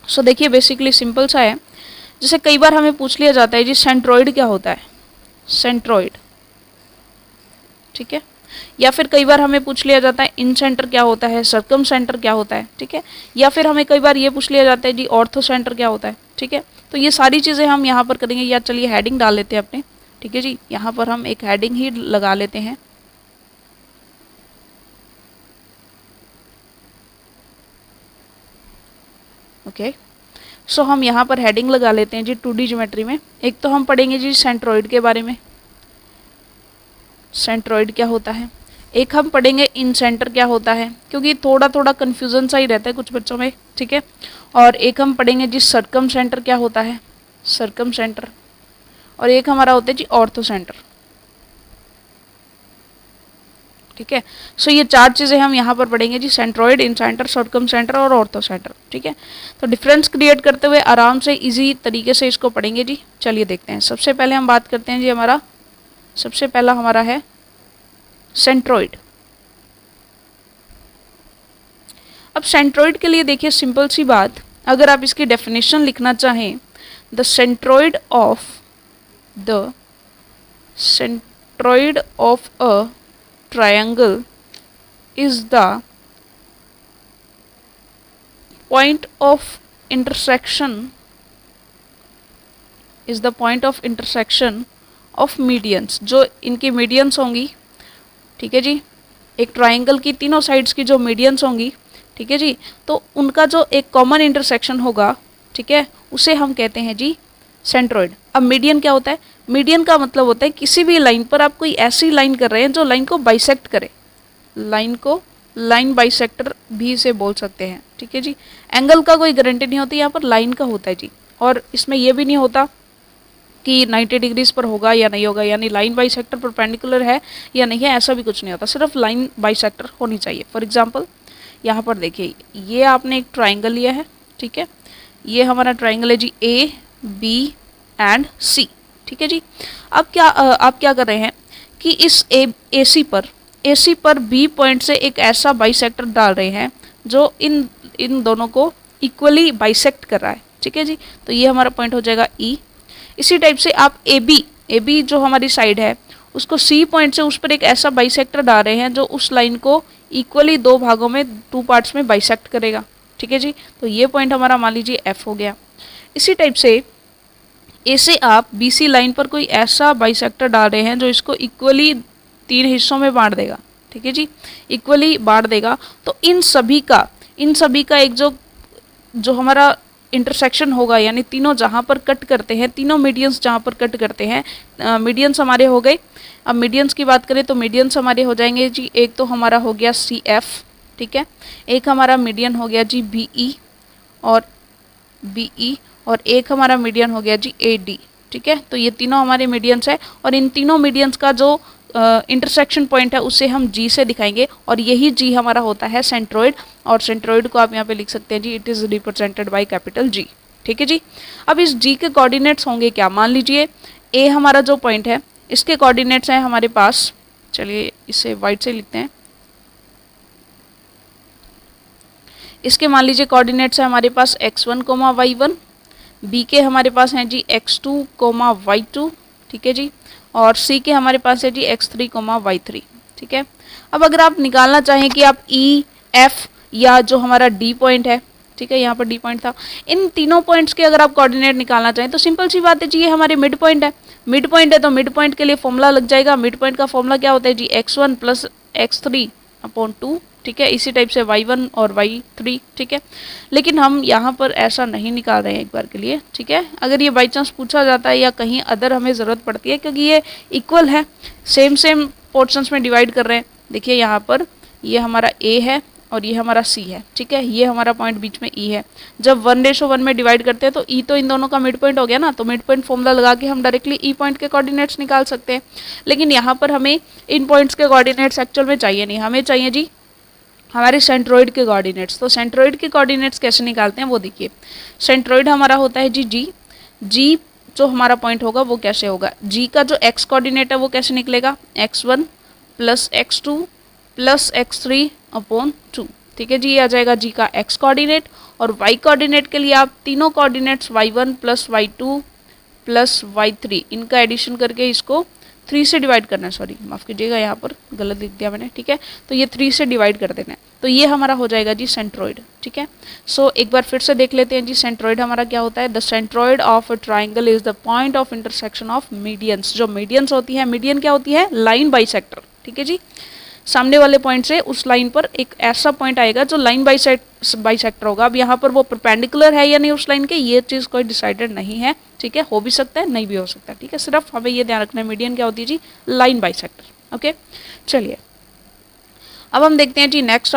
A: सो देखिए बेसिकली सिंपल सा है, जैसे कई बार हमें पूछ लिया जाता है जी सेंट्रॉइड क्या होता है, सेंट्रॉइड, ठीक है। या फिर कई बार हमें पूछ लिया जाता है इन सेंटर क्या होता है, सर्कम सेंटर क्या होता है, ठीक है। या फिर हमें कई बार ये पूछ लिया जाता है जी ऑर्थो सेंटर क्या होता है, ठीक है। तो ये सारी चीज़ें हम यहाँ पर करेंगे। या चलिए हेडिंग डाल लेते हैं अपने, ठीक है जी, यहाँ पर हम एक हेडिंग ही लगा लेते हैं। ओके, सो हम यहाँ पर हेडिंग लगा लेते हैं जी 2D ज्योमेट्री में। एक तो हम पढ़ेंगे जी सेंट्रॉइड के बारे में, सेंट्रॉइड क्या होता है। एक हम पढ़ेंगे इन सेंटर क्या होता है, क्योंकि थोड़ा कन्फ्यूज़न सा ही रहता है कुछ बच्चों में, ठीक है। और एक हम पढ़ेंगे जी सर्कम सेंटर क्या होता है, सर्कम सेंटर। और एक हमारा होता है जी ऑर्थो सेंटर, ठीक है। सो ये 4 चीज़ें हम यहाँ पर पढ़ेंगे जी, सेंट्रॉइड, इन सेंटर, सर्कम सेंटर और ऑर्थो सेंटर, ठीक है। तो डिफरेंस क्रिएट करते हुए आराम से इजी तरीके से इसको पढ़ेंगे जी। चलिए देखते हैं। सबसे पहले हम बात करते हैं जी, सबसे पहला हमारा है सेंट्रॉइड। अब सेंट्रॉइड के लिए देखिए सिंपल सी बात, अगर आप इसकी डेफिनेशन लिखना चाहें, the centroid of a triangle is the point of intersection of medians, जो इनकी मीडियंस होंगी, ठीक है जी। एक ट्राइंगल की तीनों साइड्स की जो मीडियंस होंगी ठीक है जी। तो उनका जो एक कॉमन इंटरसेक्शन होगा, ठीक है, उसे हम कहते हैं जी सेंट्रोइड। अब मीडियन क्या होता है? मीडियन का मतलब होता है किसी भी लाइन पर आप कोई ऐसी लाइन कर रहे हैं जो लाइन को बाइसेक्ट करे, लाइन को लाइन बाइसेक्टर भी इसे बोल सकते हैं, ठीक है जी। एंगल का कोई गारंटी नहीं होती, यहाँ पर लाइन का होता है जी। और इसमें यह भी नहीं होता कि 90 डिग्रीज पर होगा या नहीं होगा, यानी लाइन बाइसेक्टर परपेंडिकुलर है या नहीं है, ऐसा भी कुछ नहीं होता, सिर्फ लाइन बाइसेक्टर होनी चाहिए। फॉर एग्जांपल यहाँ पर देखिए, ये आपने एक ट्राइंगल लिया है, ठीक है, ये हमारा ट्राइंगल है जी ए बी एंड सी, ठीक है जी। अब क्या आप क्या कर रहे हैं कि इस ए सी पर बी पॉइंट से एक ऐसा बाइसेक्टर डाल रहे हैं जो इन दोनों को इक्वली बाइसेक्ट कर रहा है, ठीक है जी। तो ये हमारा पॉइंट हो जाएगा ई। इसी टाइप से आप ए बी जो हमारी साइड है उसको सी पॉइंट से उस पर एक ऐसा बाइसेक्टर डाल रहे हैं जो उस लाइन को इक्वली दो भागों में, टू पार्ट्स में बाइसेक्ट करेगा, ठीक है जी। तो ये पॉइंट हमारा मान लीजिए एफ हो गया। इसी टाइप से ए से आप बी सी लाइन पर कोई ऐसा बाइसेक्टर डाल रहे हैं जो इसको इक्वली 3 हिस्सों में बांट देगा, ठीक है जी, इक्वली बांट देगा। तो इन सभी का एक जो हमारा इंटरसेक्शन होगा, यानी तीनों जहाँ पर कट करते हैं, तीनों मीडियंस जहाँ पर कट करते हैं, मीडियंस हमारे हो गए। अब मीडियंस की बात करें तो मीडियंस हमारे हो जाएंगे जी, एक तो हमारा हो गया सी एफ, ठीक है, एक हमारा मीडियन हो गया जी बी ई और एक हमारा मीडियन हो गया जी ए डी, ठीक है। तो ये तीनों हमारे मीडियंस है और इन तीनों मीडियंस का जो इंटरसेक्शन पॉइंट है उसे हम जी से दिखाएंगे और यही जी हमारा होता है सेंट्रोइड। और सेंट्रोइड को आप यहाँ पे लिख सकते हैं जी, it is represented by capital G, ठीक है जी। अब इस जी के कोऑर्डिनेट्स होंगे क्या? मान लीजिए ए हमारा जो पॉइंट है इसके कोऑर्डिनेट्स हैं हमारे पास, चलिए इसे वाइट से लिखते हैं, इसके मान लीजिए कोऑर्डिनेट्स है हमारे पास x1, y1, बी के हमारे पास हैं जी x2, y2, ठीक है जी, और सी के हमारे पास है जी x3, y3, ठीक है। अब अगर आप निकालना चाहें कि आप ई एफ या जो हमारा डी पॉइंट है, ठीक है, यहाँ पर डी पॉइंट था, इन तीनों पॉइंट्स के अगर आप कोऑर्डिनेट निकालना चाहें तो सिंपल सी बात है जी, ये हमारे मिड पॉइंट है। मिड पॉइंट है तो मिड पॉइंट के लिए फॉर्मूला लग जाएगा। मिड पॉइंट का फॉर्मूला क्या होता है जी, x1 प्लस x3/2, ठीक है। इसी टाइप से y1 और y3, ठीक है। लेकिन हम यहाँ पर ऐसा नहीं निकाल रहे हैं एक बार के लिए, ठीक है। अगर ये बाई चांस पूछा जाता है या कहीं अदर हमें ज़रूरत पड़ती है, क्योंकि ये इक्वल है, सेम पोर्शंस में डिवाइड कर रहे हैं। देखिए यहाँ पर ये हमारा a है और ये हमारा c है, ठीक है, ये हमारा पॉइंट बीच में e है। जब 1:1 में डिवाइड करते हैं तो e तो इन दोनों का मिड पॉइंट हो गया ना, तो मिड पॉइंट फॉर्मूला लगा के हम डायरेक्टली e पॉइंट के कोऑर्डिनेट्स निकाल सकते हैं। लेकिन यहाँ पर हमें इन पॉइंट्स के कोऑर्डिनेट्स एक्चुअल में चाहिए नहीं, हमें चाहिए जी हमारे सेंट्रोइड के कोऑर्डिनेट्स। तो सेंट्रोइड के कोऑर्डिनेट्स कैसे निकालते हैं वो देखिए। सेंट्रोइड हमारा होता है जी जी जो हमारा पॉइंट होगा वो कैसे होगा, जी का जो x कोऑर्डिनेट है वो कैसे निकलेगा, x1 plus x2 plus x3/2, ठीक है जी। ये आ जाएगा जी का x कोऑर्डिनेट। और y कोऑर्डिनेट के लिए आप तीनों coordinates y1 plus y2 plus y3 इनका एडिशन करके इसको 3 से डिवाइड करना है, सॉरी माफ़ कीजिएगा यहाँ पर गलत लिख दिया मैंने, ठीक है। तो ये 3 से डिवाइड कर देना है, तो ये हमारा हो जाएगा जी सेंट्रोइड, ठीक है। सो एक बार फिर से देख लेते हैं जी, सेंट्रोइड हमारा क्या होता है। The centroid of a triangle is the point of intersection of medians. जो मीडियंस होती है, मीडियन क्या होती है, लाइन बाइसेक्टर, ठीक है जी। सामने वाले पॉइंट से उस लाइन पर एक ऐसा पॉइंट आएगा जो लाइन बाइसेक्टर होगा। अब यहाँ पर वो परपेंडिकुलर है या नहीं उस लाइन के, ये चीज़ कोई डिसाइडेड नहीं है, ठीक है, हो भी सकता है नहीं भी हो सकता है, ठीक है। सिर्फ हमें ये ध्यान रखना है मीडियन क्या होती है जी, लाइन बाइसेक्टर, ओके। चलिए अब हम देखते हैं जी नेक्स्ट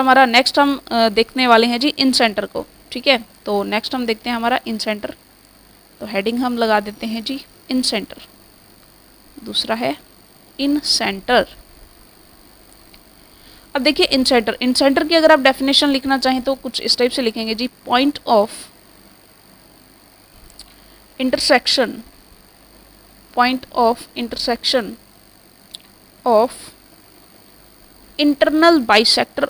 A: हम देखने वाले हैं जी इन सेंटर को, ठीक है। तो नेक्स्ट हम देखते हैं हमारा इन सेंटर, तो हेडिंग हम लगा देते हैं जी इन सेंटर, दूसरा है इन सेंटर। अब देखिए इन सेंटर की अगर आप डेफिनेशन लिखना चाहें तो कुछ इस टाइप से लिखेंगे जी, point of intersection of internal bisector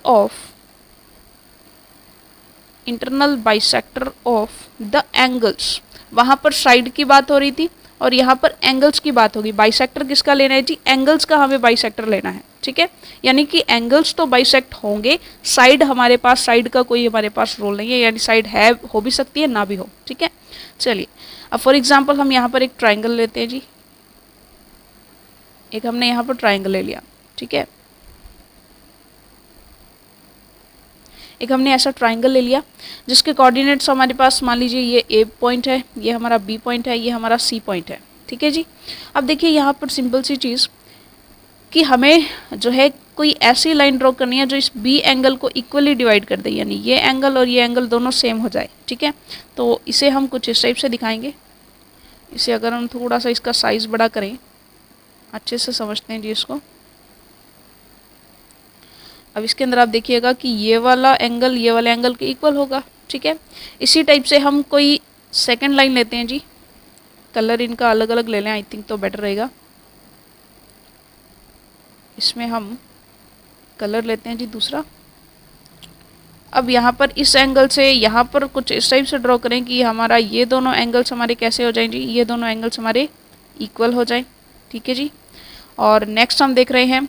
A: of the angles. वहाँ पर साइड की बात हो रही थी और यहाँ पर एंगल्स की बात होगी। बाइसेक्टर किसका लेना है जी, एंगल्स का हमें बाइसेक्टर लेना है, ठीक है। यानी कि एंगल्स तो बाइसेक्ट होंगे, साइड हमारे पास, साइड का कोई हमारे पास रोल नहीं है, यानी साइड है, हो भी सकती है ना भी हो, ठीक है। चलिए अब फॉर एग्जांपल हम यहाँ पर एक ट्राइंगल लेते हैं जी, एक हमने यहाँ पर ट्राइंगल ले लिया, ठीक है। एक हमने ऐसा ट्राइंगल ले लिया जिसके कोऑर्डिनेट्स हमारे पास, मान लीजिए ये ए पॉइंट है, ये हमारा बी पॉइंट है, ये हमारा सी पॉइंट है, ठीक है जी। अब देखिए यहाँ पर सिंपल सी चीज़ कि हमें जो है कोई ऐसी लाइन ड्रॉ करनी है जो इस बी एंगल को इक्वली डिवाइड कर दे, यानी ये एंगल और ये एंगल दोनों सेम हो जाए, ठीक है। तो इसे हम कुछ इस टाइप से दिखाएंगे। इसे अगर हम थोड़ा सा इसका साइज़ बड़ा करें, अच्छे से समझते हैं जी इसको। अब इसके अंदर आप देखिएगा कि ये वाला एंगल ये वाले एंगल के इक्वल होगा, ठीक है। इसी टाइप से हम कोई सेकंड लाइन लेते हैं जी, कलर इनका अलग अलग ले लें, आई थिंक तो बेटर रहेगा। इसमें हम कलर लेते हैं जी दूसरा। अब यहाँ पर इस एंगल से यहाँ पर कुछ इस टाइप से ड्रॉ करें कि हमारा ये दोनों एंगल्स हमारे कैसे हो जाएं जी, ये दोनों एंगल्स हमारे इक्वल हो जाएं, ठीक है जी। और नेक्स्ट हम देख रहे हैं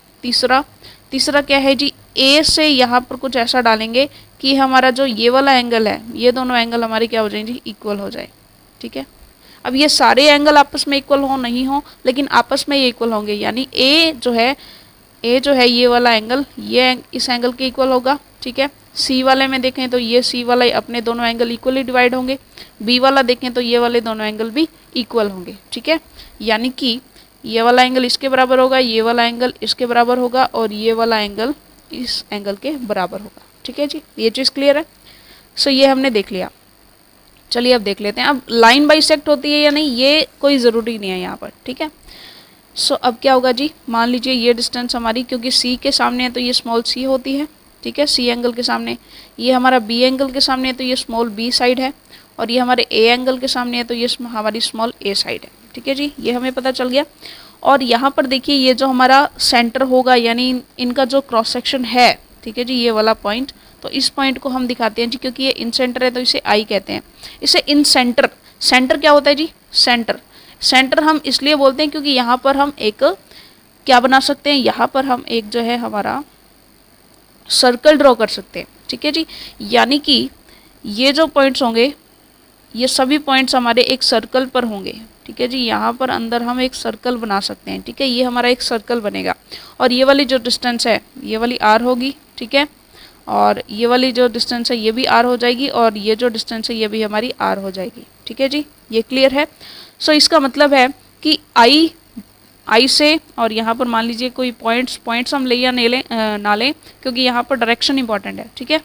A: तीसरा क्या है जी, ए से यहाँ पर कुछ ऐसा डालेंगे कि हमारा जो ये वाला एंगल है, ये दोनों एंगल हमारे क्या हो जाएं जी, इक्वल हो जाए, ठीक है। अब ये सारे एंगल आपस में इक्वल हो नहीं हो, लेकिन आपस में ये इक्वल होंगे, यानी ए जो है ये वाला एंगल ये इस एंगल के इक्वल होगा, ठीक है। सी वाले में देखें तो ये सी वाला अपने दोनों एंगल इक्वली डिवाइड होंगे, बी वाला देखें तो ये वाले दोनों एंगल भी इक्वल होंगे, ठीक है। यानी कि ये वाला एंगल इसके बराबर होगा, ये वाला एंगल इसके बराबर होगा और ये वाला एंगल इस एंगल के बराबर होगा, ठीक है जी। ये चीज़ क्लियर है। सो ये हमने देख लिया। चलिए अब देख लेते हैं अब लाइन बाइसेक्ट होती है या नहीं, ये कोई ज़रूरी नहीं है यहाँ पर, ठीक है। सो अब क्या होगा जी, मान लीजिए ये डिस्टेंस हमारी, क्योंकि सी के सामने है तो ये स्मॉल सी होती है, ठीक है, सी एंगल के सामने। ये हमारा बी एंगल के सामने है तो ये स्मॉल बी साइड है, और ये हमारे ए एंगल के सामने है तो ये हमारी स्मॉल ए साइड है, ठीक है जी। ये हमें पता चल गया। और यहाँ पर देखिए ये जो हमारा सेंटर होगा, यानी इनका जो क्रॉस सेक्शन है, ठीक है जी, ये वाला पॉइंट, तो इस पॉइंट को हम दिखाते हैं जी, क्योंकि ये इन सेंटर है तो इसे आई कहते हैं। इसे इन सेंटर, सेंटर क्या होता है जी, सेंटर हम इसलिए बोलते हैं क्योंकि यहाँ पर हम एक क्या बना सकते हैं, यहाँ पर हम एक जो है हमारा सर्कल ड्रॉ कर सकते हैं, ठीक है जी। यानी कि ये जो पॉइंट्स होंगे ये सभी पॉइंट्स हमारे एक सर्कल पर होंगे, ठीक है जी। यहाँ पर अंदर हम एक सर्कल बना सकते हैं, ठीक है, ये हमारा एक सर्कल बनेगा। और ये वाली जो डिस्टेंस है ये वाली आर होगी, ठीक है, और ये वाली जो डिस्टेंस है ये भी आर हो जाएगी, और ये जो डिस्टेंस है ये भी हमारी आर हो जाएगी, ठीक है जी। ये क्लियर है। सो इसका मतलब है कि आई से, और यहाँ पर मान लीजिए कोई पॉइंट्स हम ले या ना लें, क्योंकि यहाँ पर डायरेक्शन इंपॉर्टेंट है, ठीक है,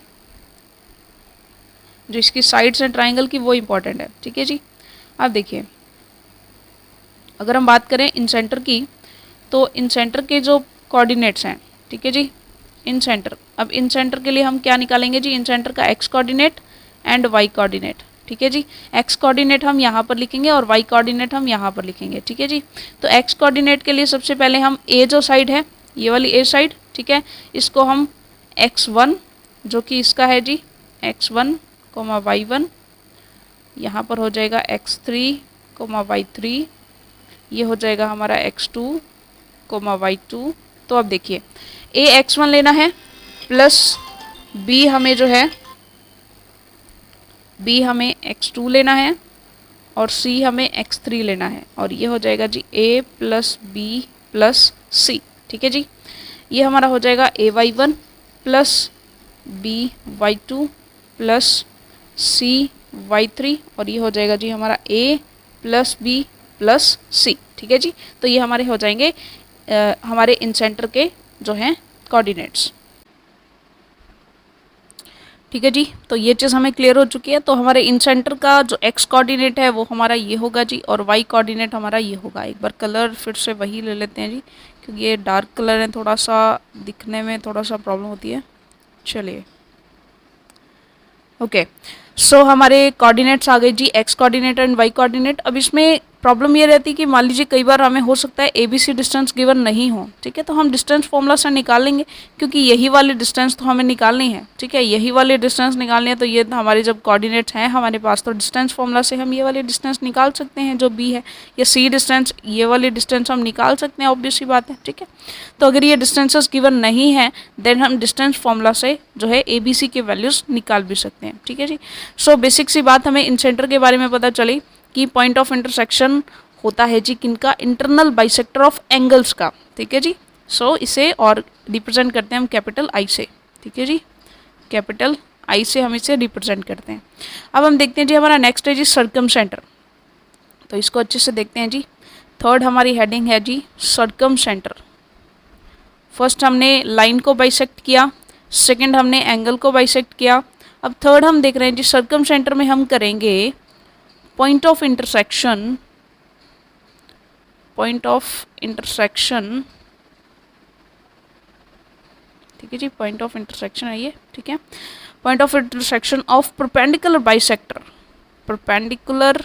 A: जो इसकी साइड्स हैं ट्राइंगल की वो इंपॉर्टेंट है, ठीक है जी। अब देखिए अगर हम बात करें इन सेंटर की, तो इन सेंटर के जो कोऑर्डिनेट्स हैं, ठीक है जी, इन सेंटर, अब इन सेंटर के लिए हम क्या निकालेंगे जी, इन सेंटर का x coordinate and Y coordinate, ठीक है जी। एक्स कोऑर्डिनेट हम यहाँ पर लिखेंगे और वाई कोऑर्डिनेट हम यहाँ पर लिखेंगे, ठीक है जी। तो एक्स कोऑर्डिनेट के लिए सबसे पहले हम ए जो साइड है, ये वाली ए साइड, ठीक है, इसको हम x1 जो कि इसका है जी x1 y1, यहाँ पर हो जाएगा x3 y3, ये हो जाएगा हमारा x2 y2। तो अब देखिए a x1 लेना है प्लस b हमें जो है b हमें x2 लेना है और c हमें x3 लेना है, और ये हो जाएगा जी a plus b plus c, ठीक है जी। ये हमारा हो जाएगा ay1 plus by2 plus cy3, और ये हो जाएगा जी हमारा a plus b plus c, ठीक है जी। तो ये हमारे हो जाएंगे हमारे इन सेंटर के जो हैं कोऑर्डिनेट्स, ठीक है जी। तो ये चीज़ हमें क्लियर हो चुकी है। तो हमारे इन सेंटर का जो एक्स कोऑर्डिनेट है वो हमारा ये होगा जी, और वाई कोऑर्डिनेट हमारा ये होगा। एक बार कलर फिर से वही ले लेते हैं जी, क्योंकि ये डार्क कलर है, थोड़ा सा दिखने में थोड़ा सा प्रॉब्लम होती है। चलिए ओके, सो हमारे कोऑर्डिनेट्स आ गए जी, X coordinate and Y coordinate. अब इसमें प्रॉब्लम ये रहती है कि मान लीजिए कई बार हमें हो सकता है ABC डिस्टेंस गिवन नहीं हो, ठीक है, तो हम डिस्टेंस फॉर्मूला से निकाल लेंगे, क्योंकि यही वाली डिस्टेंस तो हमें निकालनी है, ठीक है, यही वाली डिस्टेंस निकालनी है। तो ये हमारे जब कोऑर्डिनेट्स हैं हमारे पास, तो डिस्टेंस फॉर्मूला से हम ये वाली डिस्टेंस निकाल सकते हैं जो B है, या C डिस्टेंस, ये वाली डिस्टेंस हम निकाल सकते हैं, ऑब्वियस सी बात है, ठीक है। तो अगर ये डिस्टेंसेस गिवन नहीं है देन हम डिस्टेंस फॉर्मूला से जो है ABC के वैल्यूज़ निकाल भी सकते हैं, ठीक है जी। सो बेसिक सी बात हमें इन सेंटर के बारे में पता चली कि पॉइंट ऑफ इंटरसेक्शन होता है जी किनका, इंटरनल बाइसेक्टर ऑफ एंगल्स का, ठीक है जी। सो इसे और रिप्रेजेंट करते हैं हम कैपिटल I से, ठीक है जी, कैपिटल आई से हम इसे रिप्रेजेंट करते हैं। अब हम देखते हैं जी हमारा नेक्स्ट है जी सर्कम सेंटर। तो इसको अच्छे से देखते हैं जी। थर्ड हमारी हेडिंग है जी सर्कम सेंटर। फर्स्ट हमने लाइन को बाइसेक्ट किया, सेकंड हमने एंगल को बाइसेक्ट किया, अब थर्ड हम देख रहे हैं जी सर्कम सेंटर में हम करेंगे point of intersection, point of intersection, ठीक है जी, पॉइंट ऑफ इंटरसेक्शन है ये, ठीक है, point of intersection of perpendicular bisector, perpendicular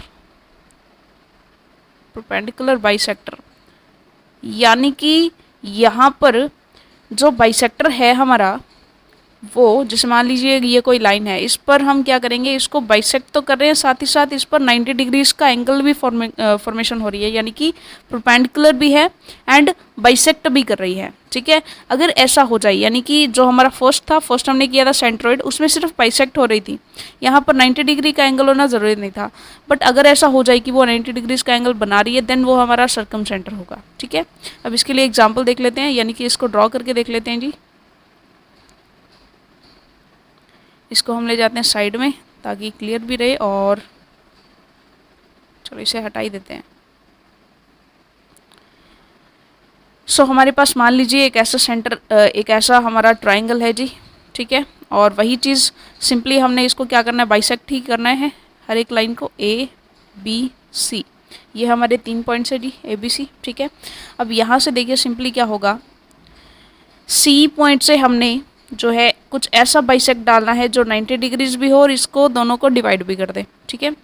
A: bisector, यानी कि यहाँ पर जो बाइसेक्टर है हमारा वो, जैसे मान लीजिए ये कोई लाइन है, इस पर हम क्या करेंगे, इसको बाइसेक्ट तो कर रहे हैं, साथ ही साथ इस पर 90 डिग्रीज का एंगल भी फॉर्मेशन हो रही है, यानी कि परपेंडिकुलर भी है एंड बाइसेक्ट भी कर रही है, ठीक है। अगर ऐसा हो जाए, यानी कि जो हमारा फर्स्ट हमने किया था सेंट्रोइड, उसमें सिर्फ बाइसेक्ट हो रही थी, यहाँ पर 90 डिग्री का एंगल होना ज़रूरी नहीं था, बट अगर ऐसा हो जाए कि वो 90 डिग्रीज का एंगल बना रही है, देन वो हमारा सर्कम सेंटर होगा, ठीक है। अब इसके लिए एग्जाम्पल देख लेते हैं, यानी कि इसको ड्रॉ करके देख लेते हैं जी। इसको हम ले जाते हैं साइड में ताकि क्लियर भी रहे, और चलो इसे हटा ही देते हैं। सो हमारे पास मान लीजिए एक ऐसा सेंटर, एक ऐसा हमारा ट्राइंगल है जी, ठीक है, और वही चीज़ सिंपली हमने इसको क्या करना है, बाइसेक्ट ही करना है हर एक लाइन को, ए बी सी, ये हमारे 3 पॉइंट्स है जी, ए बी सी, ठीक है। अब यहाँ से देखिए सिंपली क्या होगा, सी पॉइंट से हमने जो है कुछ ऐसा बाइसेक्ट डालना है जो 90 डिग्रीज भी हो और इसको दोनों को डिवाइड भी कर दे, ठीक है।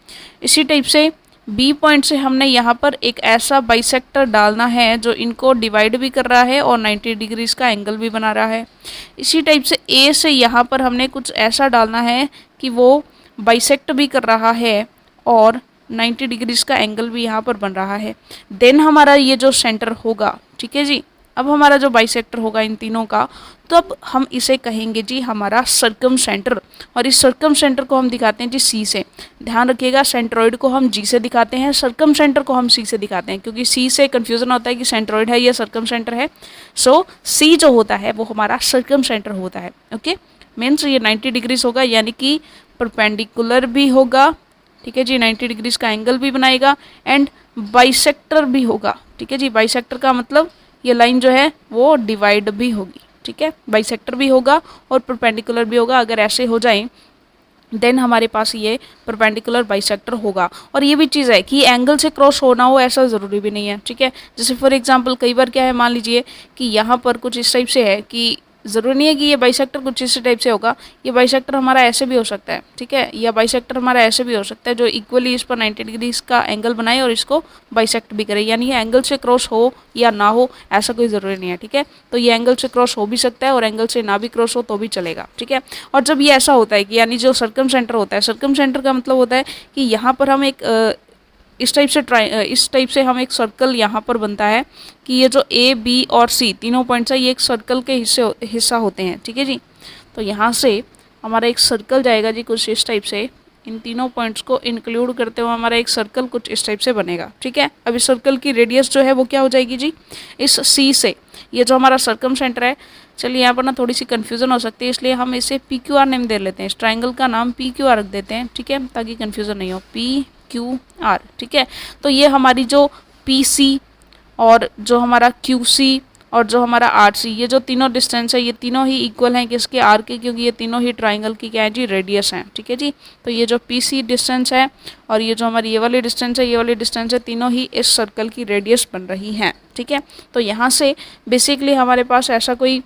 A: इसी टाइप से बी पॉइंट से हमने यहाँ पर एक ऐसा बाइसेक्टर डालना है जो इनको डिवाइड भी कर रहा है और 90 डिग्रीज का एंगल भी बना रहा है। इसी टाइप से ए से यहाँ पर हमने कुछ ऐसा डालना है कि वो बाइसेक्ट भी कर रहा है और 90 डिग्रीज का एंगल भी यहाँ पर बन रहा है। देन हमारा ये जो सेंटर होगा, ठीक है जी, अब हमारा जो बाइसेक्टर होगा इन तीनों का, तो अब हम इसे कहेंगे जी हमारा सर्कम सेंटर, और इस सर्कम सेंटर को हम दिखाते हैं जी सी से। ध्यान रखिएगा, सेंट्रोइड को हम जी से दिखाते हैं, सर्कम सेंटर को हम सी से दिखाते हैं, क्योंकि सी से कन्फ्यूजन होता है कि सेंट्रोइड है या सर्कम सेंटर है। सो सी जो होता है वो हमारा सर्कम सेंटर होता है, ओके। मीन्स ये 90 डिग्रीज होगा, यानी कि परपेंडिकुलर भी होगा, ठीक है जी, 90 डिग्रीज का एंगल भी बनाएगा एंड बाइसेक्टर भी होगा, ठीक है जी। बाइसेक्टर का मतलब ये लाइन जो है वो डिवाइड भी होगी, ठीक है, बाइसेक्टर भी होगा और परपेंडिकुलर भी होगा। अगर ऐसे हो जाए देन हमारे पास ये परपेंडिकुलर बाइसेक्टर होगा। और ये भी चीज़ है कि एंगल से क्रॉस होना हो ऐसा ज़रूरी भी नहीं है, ठीक है। जैसे फॉर एग्जांपल कई बार क्या है, मान लीजिए कि यहाँ पर कुछ इस टाइप से है कि ज़रूरी नहीं है कि ये बाइसेक्टर कुछ इस टाइप से होगा, ये बाइसेक्टर हमारा ऐसे भी हो सकता है, ठीक है, या बाइसेक्टर हमारा ऐसे भी हो सकता है जो इक्वली इस पर 90 डिग्री का एंगल बनाए और इसको बाइसेक्ट भी करे, यानी ये एंगल से क्रॉस हो या ना हो ऐसा कोई ज़रूरी नहीं है, ठीक है। तो ये एंगल से क्रॉस हो भी सकता है और एंगल से ना भी क्रॉस हो तो भी चलेगा, ठीक है। और जब ये ऐसा होता है कि यानी जो सर्कम सेंटर होता है, सर्कम सेंटर का मतलब होता है कि यहाँ पर हम एक इस टाइप से हम एक सर्कल यहाँ पर बनता है कि ये जो ए बी और सी तीनों पॉइंट्स है ये एक सर्कल के हिस्सा होते हैं, ठीक है जी। तो यहाँ से हमारा एक सर्कल जाएगा जी कुछ इस टाइप से, इन तीनों पॉइंट्स को इंक्लूड करते हुए हमारा एक सर्कल कुछ इस टाइप से बनेगा, ठीक है। अब इस सर्कल की रेडियस जो है वो क्या हो जाएगी जी, इस सी से ये जो हमारा सर्कम सेंटर है, चलिए यहाँ पर ना थोड़ी सी कन्फ्यूज़न हो सकती है, इसलिए हम इसे PQR नेम दे लेते हैं, इस ट्राइंगल का नाम PQR रख देते हैं, ठीक है, ताकि कन्फ्यूज़न नहीं हो, PQR, ठीक है। तो ये हमारी जो PC और जो हमारा QC और जो हमारा RC, ये जो तीनों डिस्टेंस है ये तीनों ही इक्वल हैं किसके, R के, क्योंकि ये तीनों ही ट्राइंगल की क्या है जी, रेडियस हैं, ठीक है जी। तो ये जो PC डिस्टेंस है और ये जो हमारी ये वाली डिस्टेंस है, ये वाली डिस्टेंस है, तीनों ही इस सर्कल की रेडियस बन रही हैं, ठीक है। तो यहाँ से बेसिकली हमारे पास ऐसा कोई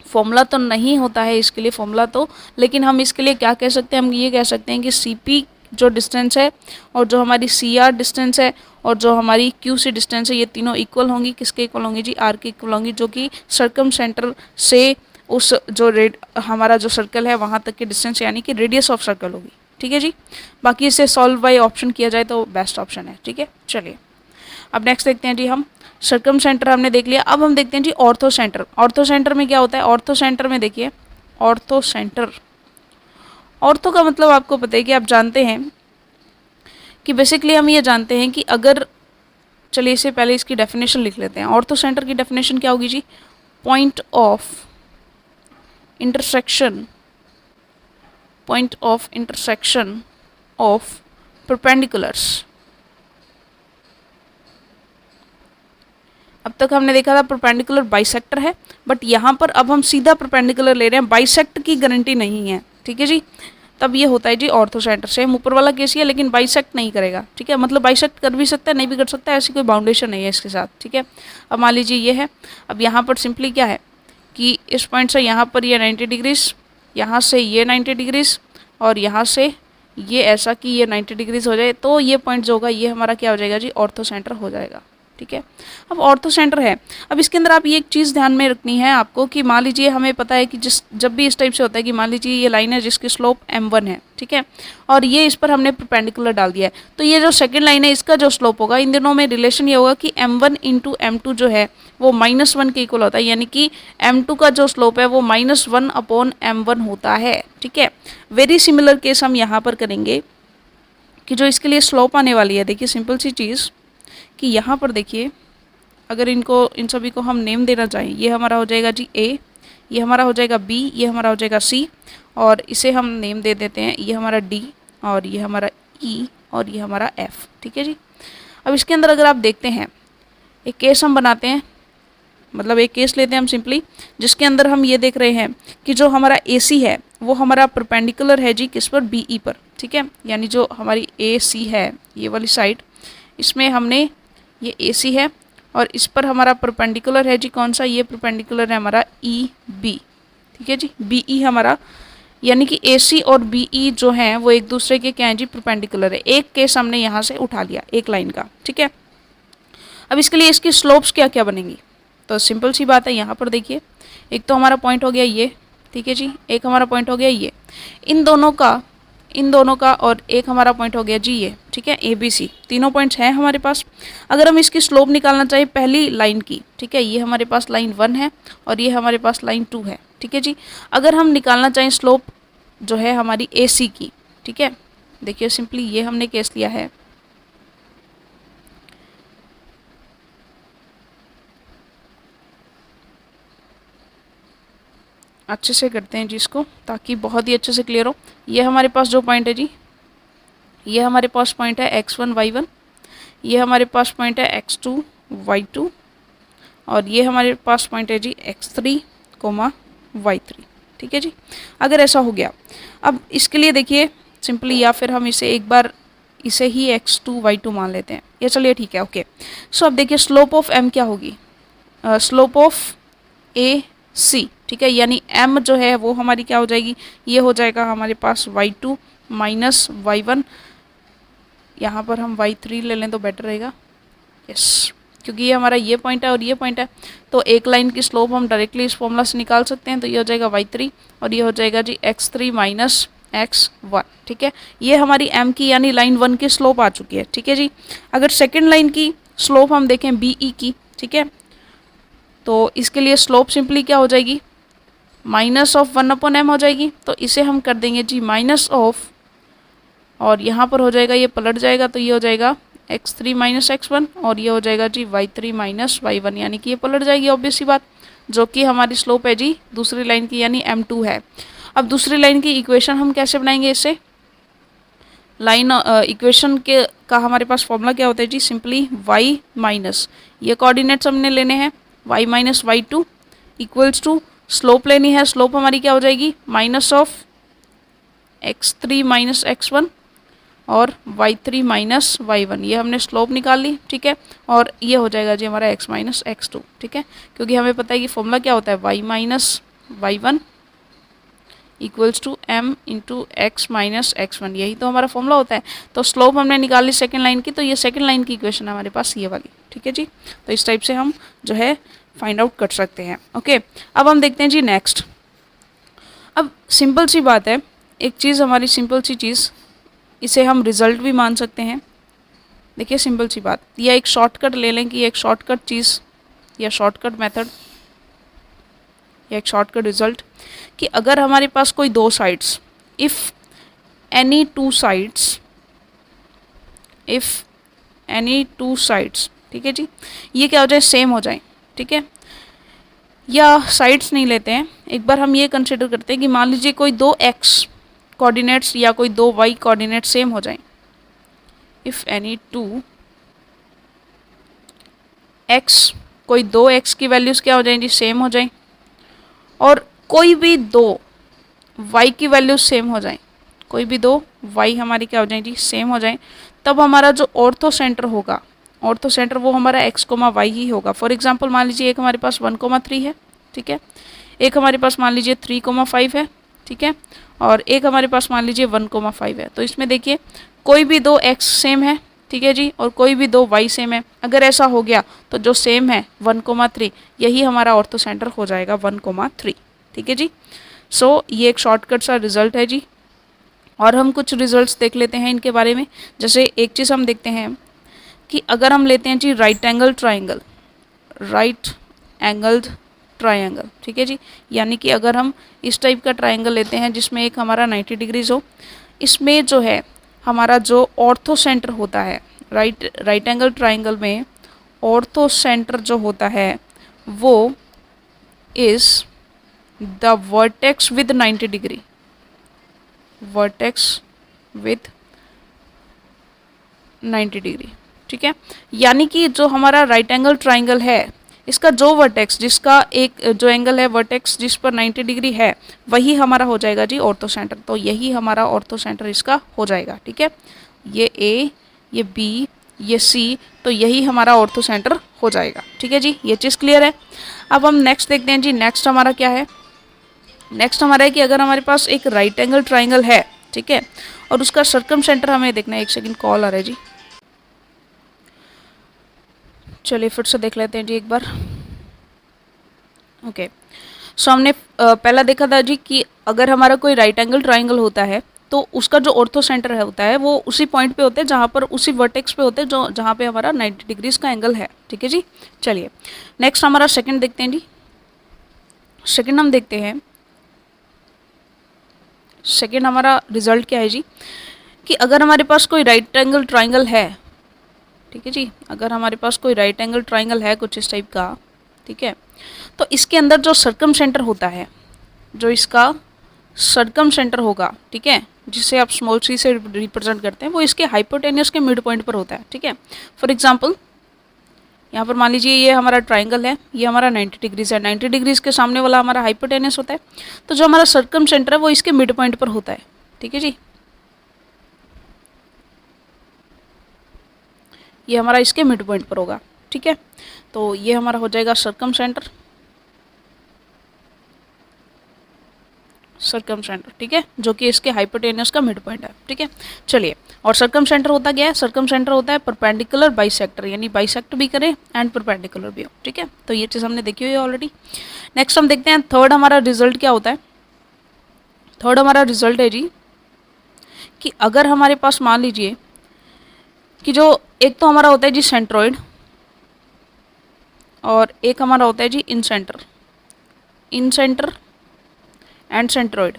A: फॉर्मूला तो नहीं होता है इसके लिए, फॉर्मूला तो, लेकिन हम इसके लिए क्या कह सकते हैं, हम ये कह सकते हैं कि CP जो डिस्टेंस है और जो हमारी CR डिस्टेंस है और जो हमारी QC डिस्टेंस है, ये तीनों इक्वल होंगी, किसके इक्वल होंगी जी, R के इक्वल होंगी, जो कि सर्कम सेंटर से उस जो हमारा जो सर्कल है वहाँ तक की डिस्टेंस यानी कि रेडियस ऑफ सर्कल होगी, ठीक है जी। बाकी इसे सॉल्व बाय ऑप्शन किया जाए तो बेस्ट ऑप्शन है, ठीक है। चलिए अब नेक्स्ट देखते हैं जी, हम सर्कम सेंटर हमने देख लिया, अब हम देखते हैं जी ऑर्थो सेंटर। ऑर्थो सेंटर में क्या होता है, ऑर्थो सेंटर में देखिए, ऑर्थो सेंटर, ऑर्थो का मतलब आपको पता है कि आप जानते हैं कि बेसिकली हम ये जानते हैं कि अगर, चलिए इससे पहले इसकी डेफिनेशन लिख लेते हैं। ऑर्थो सेंटर की डेफिनेशन क्या होगी जी, point of intersection point of intersection of perpendiculars. अब तक हमने देखा था परपेंडिकुलर बाइसेक्टर है, बट यहाँ पर अब हम सीधा परपेंडिकुलर ले रहे हैं, बाइसेक्ट की गारंटी नहीं है, ठीक है जी। तब ये होता है जी ऑर्थो सेंटर। सेम ऊपर वाला केस ही है, लेकिन बाइसेक्ट नहीं करेगा, ठीक है। मतलब बाइसेक्ट कर भी सकता है, नहीं भी कर सकता है, ऐसी कोई बाउंडेशन नहीं है इसके साथ, ठीक है। अब मान लीजिए ये है, अब यहाँ पर सिंपली क्या है कि इस पॉइंट से यहाँ पर ये 90 डिग्रीज, यहाँ से ये 90 डिग्रीज, और यहाँ से ये ऐसा कि ये 90 डिग्रीज हो जाए, तो ये पॉइंट जो होगा ये हमारा क्या हो जाएगा जी, ऑर्थो सेंटर हो जाएगा, ठीक है। अब ऑर्थो सेंटर है, अब इसके अंदर आप ये एक चीज़ ध्यान में रखनी है आपको कि मान लीजिए हमें पता है कि जब भी इस टाइप से होता है कि मान लीजिए ये लाइन है जिसकी स्लोप m1 है, ठीक है, और ये इस पर हमने परपेंडिकुलर डाल दिया है, तो ये जो सेकंड लाइन है इसका जो स्लोप होगा, इन दोनों में रिलेशन ये होगा कि m1 इंटू m2 जो है वो -1 के इक्वल होता है, यानी कि m2 का जो स्लोप है वो -1 अपॉन m1 होता है, ठीक है। वेरी सिमिलर केस हम यहाँ पर करेंगे कि जो इसके लिए स्लोप आने वाली है, देखिए सिंपल सी चीज़ कि यहाँ पर देखिए, अगर इन सभी को हम नेम देना चाहें, ये हमारा हो जाएगा जी A, ये हमारा हो जाएगा B, ये हमारा हो जाएगा C, और इसे हम नेम दे देते हैं, ये हमारा D, और ये हमारा E, और ये हमारा F, ठीक है जी। अब इसके अंदर अगर आप देखते हैं, एक केस हम बनाते हैं, मतलब एक केस लेते हैं हम सिंपली, जिसके अंदर हम ये देख रहे हैं कि जो हमारा AC है वो हमारा परपेंडिकुलर है जी किस पर, BE पर, ठीक है। यानी जो हमारी AC है ये वाली साइड, इसमें हमने ये AC है और इस पर हमारा परपेंडिकुलर है जी कौन सा, ये परपेंडिकुलर है हमारा EB, ठीक है जी। BE हमारा, यानी कि AC और BE जो हैं वो एक दूसरे के क्या हैं जी, परपेंडिकुलर है। एक केस हमने यहाँ से उठा लिया एक लाइन का, ठीक है। अब इसके लिए इसकी स्लोप्स क्या क्या बनेंगी, तो सिंपल सी बात है, यहाँ पर देखिए एक तो हमारा पॉइंट हो गया ये, ठीक है जी, एक हमारा पॉइंट हो गया ये, इन दोनों का और एक हमारा पॉइंट हो गया जी ये, ठीक है, ABC, तीनों पॉइंट्स हैं हमारे पास। अगर हम इसकी स्लोप निकालना चाहें पहली लाइन की, ठीक है, ये हमारे पास लाइन 1 है और ये हमारे पास लाइन 2 है, ठीक है जी। अगर हम निकालना चाहें स्लोप जो है हमारी AC की, ठीक है, देखिए सिंपली ये हमने केस लिया है, अच्छे से करते हैं जी इसको ताकि बहुत ही अच्छे से क्लियर हो। ये हमारे पास जो पॉइंट है जी, ये हमारे पास पॉइंट है x1 y1, ये हमारे पास पॉइंट है x2 y2, और ये हमारे पास पॉइंट है जी x3 y3, ठीक है जी। अगर ऐसा हो गया, अब इसके लिए देखिए सिंपली, या फिर हम इसे एक बार इसे ही x2 y2 मान लेते हैं, ये चलिए ठीक है, ओके। सो अब देखिए स्लोप ऑफ m क्या होगी, स्लोप ऑफ AC, ठीक है, यानी m जो है वो हमारी क्या हो जाएगी, ये हो जाएगा हमारे पास y2 माइनस y1, यहाँ पर हम y3 ले लें तो बेटर रहेगा, यस, क्योंकि ये हमारा ये पॉइंट है और ये पॉइंट है, तो एक लाइन की स्लोप हम डायरेक्टली इस फॉर्मूला से निकाल सकते हैं, तो ये हो जाएगा y3 और ये हो जाएगा जी x3 माइनस x1, ठीक है। ये हमारी m की यानी लाइन 1 की स्लोप आ चुकी है, ठीक है जी। अगर सेकेंड लाइन की स्लोप हम देखें BE की, ठीक है, तो इसके लिए स्लोप सिंपली क्या हो जाएगी, माइनस ऑफ 1 अपॉन m हो जाएगी, तो इसे हम कर देंगे जी माइनस ऑफ, और यहाँ पर हो जाएगा ये पलट जाएगा, तो ये हो जाएगा x3 माइनस x1, और ये हो जाएगा जी y3 माइनस y1, यानी कि ये पलट जाएगी ऑब्वियस सी बात, जो कि हमारी स्लोप है जी दूसरी लाइन की यानी m2 है। अब दूसरी लाइन की इक्वेशन हम कैसे बनाएंगे, इससे लाइन इक्वेशन के का हमारे पास फॉर्मूला क्या होता है जी, सिंपली y माइनस, ये कोऑर्डिनेट्स हमने लेने हैं y minus y2 equals to, slope लेनी है, स्लोप हमारी क्या हो जाएगी, minus of x3 minus x1 और y3 माइनस y1, ये हमने स्लोप निकाल ली, ठीक है, और ये हो जाएगा जी हमारा x माइनस x2, ठीक है, क्योंकि हमें पता है कि फॉर्मूला क्या होता है, y minus y1 equals to m into x minus x1, यही तो हमारा फॉर्मूला होता है। तो स्लोप हमने निकाल ली सेकेंड लाइन की, तो ये सेकेंड लाइन की इक्वेशन है हमारे पास ये वाली, ठीक है जी। तो इस टाइप से हम जो है फाइंड आउट कर सकते हैं, ओके। अब हम देखते हैं जी नेक्स्ट, अब सिंपल सी बात है, एक चीज़ हमारी सिंपल सी चीज़, इसे हम रिज़ल्ट भी मान सकते हैं। देखिए सिंपल सी बात, या एक शॉर्टकट ले लें कि एक शॉर्टकट चीज़ या शॉर्टकट मेथड या एक शॉर्टकट रिज़ल्ट, कि अगर हमारे पास कोई दो sides, if any two sides, ठीक है जी, ये क्या हो जाए, सेम हो जाए, ठीक है, या साइड्स नहीं लेते हैं, एक बार हम ये कंसिडर करते हैं कि मान लीजिए कोई दो x कोऑर्डिनेट्स या कोई दो y कोऑर्डिनेट सेम हो जाएं, इफ़ एनी टू x, कोई दो x की वैल्यूज़ क्या हो जाएं जी, सेम हो जाएं, और कोई भी दो y की वैल्यूज सेम हो जाएं, कोई भी दो y हमारी क्या हो जाएं जी, सेम हो जाएं, तब हमारा जो ऑर्थो सेंटर होगा, ऑर्थो सेंटर वो हमारा x, y ही होगा। फॉर एग्जांपल मान लीजिए एक हमारे पास 1,3 है, ठीक है, एक हमारे पास मान लीजिए 3,5 है, ठीक है, और एक हमारे पास मान लीजिए 1,5 है। तो इसमें देखिए कोई भी दो x सेम है, ठीक है जी, और कोई भी दो y सेम है। अगर ऐसा हो गया तो जो सेम है 1,3 यही हमारा ऑर्थो सेंटर हो जाएगा 1,3, ठीक है जी। सो ये एक शॉर्टकट सा रिजल्ट है जी। और हम कुछ रिजल्ट्स देख लेते हैं इनके बारे में। जैसे एक चीज़ हम देखते हैं कि अगर हम लेते हैं जी right angle triangle, right angled triangle, ठीक है जी, यानी कि अगर हम इस टाइप का ट्राइंगल लेते हैं जिसमें एक हमारा 90 डिग्रीज हो, इसमें जो है हमारा जो ऑर्थो सेंटर होता है, राइट एंगल ट्राइंगल में ऑर्थो सेंटर जो होता है वो is the vertex with 90 degree, vertex with 90 degree, ठीक है। यानी कि जो हमारा राइट एंगल ट्राइंगल है इसका जो वर्टेक्स, जिसका एक जो एंगल है वर्टेक्स जिस पर 90 डिग्री है, वही हमारा हो जाएगा जी ऑर्थो सेंटर। तो यही हमारा ऑर्थो सेंटर इसका हो जाएगा, ठीक है। ये ए, ये बी, ये सी, तो यही हमारा ऑर्थो सेंटर हो जाएगा, ठीक है जी। ये चीज़ क्लियर है। अब हम नेक्स्ट देखते हैं जी। नेक्स्ट हमारा क्या है, नेक्स्ट हमारा है कि अगर हमारे पास एक राइट एंगल ट्राइंगल है, ठीक है, और उसका सर्कम सेंटर हमें देखना है। एक सेकंड, कॉल आ रहा है जी, चलिए फिर से देख लेते हैं जी एक बार। ओके, सो हमने पहला देखा था जी कि अगर हमारा कोई राइट एंगल ट्राइंगल होता है तो उसका जो ऑर्थो सेंटर है होता है वो उसी पॉइंट पे होते हैं जहाँ पर, उसी वर्टेक्स पे होते हैं जो जहाँ पे हमारा 90 डिग्रीज का एंगल है, ठीक है जी। चलिए नेक्स्ट हमारा सेकंड देखते हैं जी। सेकंड हम देखते हैं, सेकंड हमारा रिजल्ट क्या है जी, कि अगर हमारे पास कोई राइट एंगल ट्राइंगल है, ठीक है जी, अगर हमारे पास कोई राइट एंगल ट्राइंगल है कुछ इस टाइप का, ठीक है, तो इसके अंदर जो सर्कम सेंटर होता है, जो इसका सर्कम सेंटर होगा, ठीक है, जिसे आप स्मॉल सी से रिप्रेजेंट करते हैं, वो इसके हाइपोटेनियस के मिड पॉइंट पर होता है, ठीक है। फॉर एग्जांपल यहाँ पर मान लीजिए ये हमारा ट्राइंगल है, ये हमारा 90 डिग्रीज है, 90 डिग्रीज के सामने वाला हमारा हाइपोटेनियस होता है, तो जो हमारा सर्कम सेंटर है वो इसके मिड पॉइंट पर होता है, ठीक है जी। ये हमारा इसके मिड पॉइंट पर होगा, ठीक है, तो ये हमारा हो जाएगा सर्कम सेंटर, सर्कम सेंटर, ठीक है, जो कि इसके हाइपोटेनियस का मिड पॉइंट है, ठीक है। चलिए, और सर्कम सेंटर होता क्या है, सर्कम सेंटर होता है परपेंडिकुलर बाइसेक्टर, यानी बाइसेक्ट भी करे एंड परपेंडिकुलर भी हो, ठीक है। तो ये चीज़ हमने देखी हुई है ऑलरेडी। नेक्स्ट हम देखते हैं थर्ड हमारा रिजल्ट क्या होता है। थर्ड हमारा रिजल्ट है जी कि अगर हमारे पास मान लीजिए कि जो एक तो हमारा होता है जी सेंट्रॉइड, और एक हमारा होता है जी इन centre, incentre and centroid,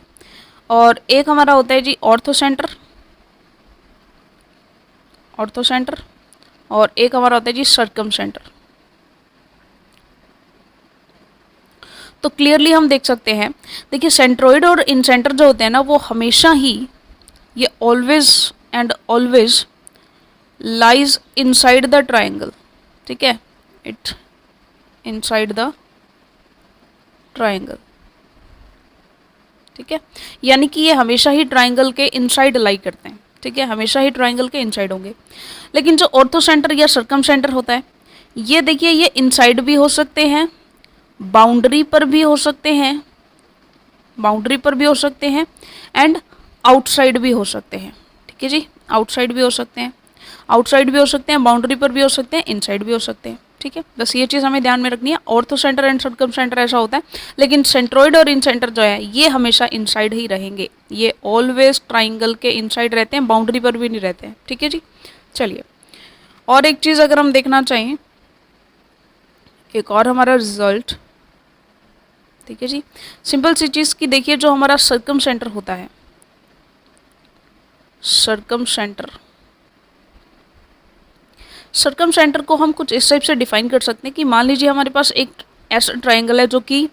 A: और एक हमारा होता है जी ऑर्थो सेंटर, ऑर्थो सेंटर, और एक हमारा होता है जी सर्कम सेंटर। तो क्लियरली हम देख सकते हैं, देखिए सेंट्रॉइड और इन सेंटर जो होते हैं ना, वो हमेशा ही, ये always and always lies inside the triangle, ठीक है, इट इनसाइड द ट्राइंगल, ठीक है, यानी कि ये हमेशा ही ट्राइंगल के इनसाइड लाई करते हैं, ठीक है, हमेशा ही ट्राइंगल के इनसाइड होंगे। लेकिन जो ऑर्थो सेंटर या सर्कम सेंटर होता है, ये देखिए ये इनसाइड भी हो सकते हैं, बाउंड्री पर भी हो सकते हैं, बाउंड्री पर भी हो सकते हैं, एंड आउटसाइड भी हो सकते हैं, ठीक है जी, आउटसाइड भी हो सकते हैं, आउटसाइड भी हो सकते हैं, बाउंड्री पर भी हो सकते हैं, इनसाइड भी हो सकते हैं, ठीक है। बस ये चीज़ हमें ध्यान में रखनी है। Ortho centre and circum centre ऐसा होता है, लेकिन सेंट्रॉइड और इन सेंटर जो है ये हमेशा इनसाइड ही रहेंगे, ये ऑलवेज ट्राइंगल के इनसाइड रहते हैं, बाउंड्री पर भी नहीं रहते हैं, ठीक है जी। चलिए, और एक चीज़ अगर हम देखना चाहें, एक और हमारा रिजल्ट, ठीक है जी, सिंपल सी चीज़ की देखिए, जो हमारा सर्कम सेंटर होता है, सर्कम सेंटर, सर्कम सेंटर को हम कुछ इस टाइप से डिफाइन कर सकते हैं कि मान लीजिए हमारे पास एक ऐसा ट्राइंगल है जो कि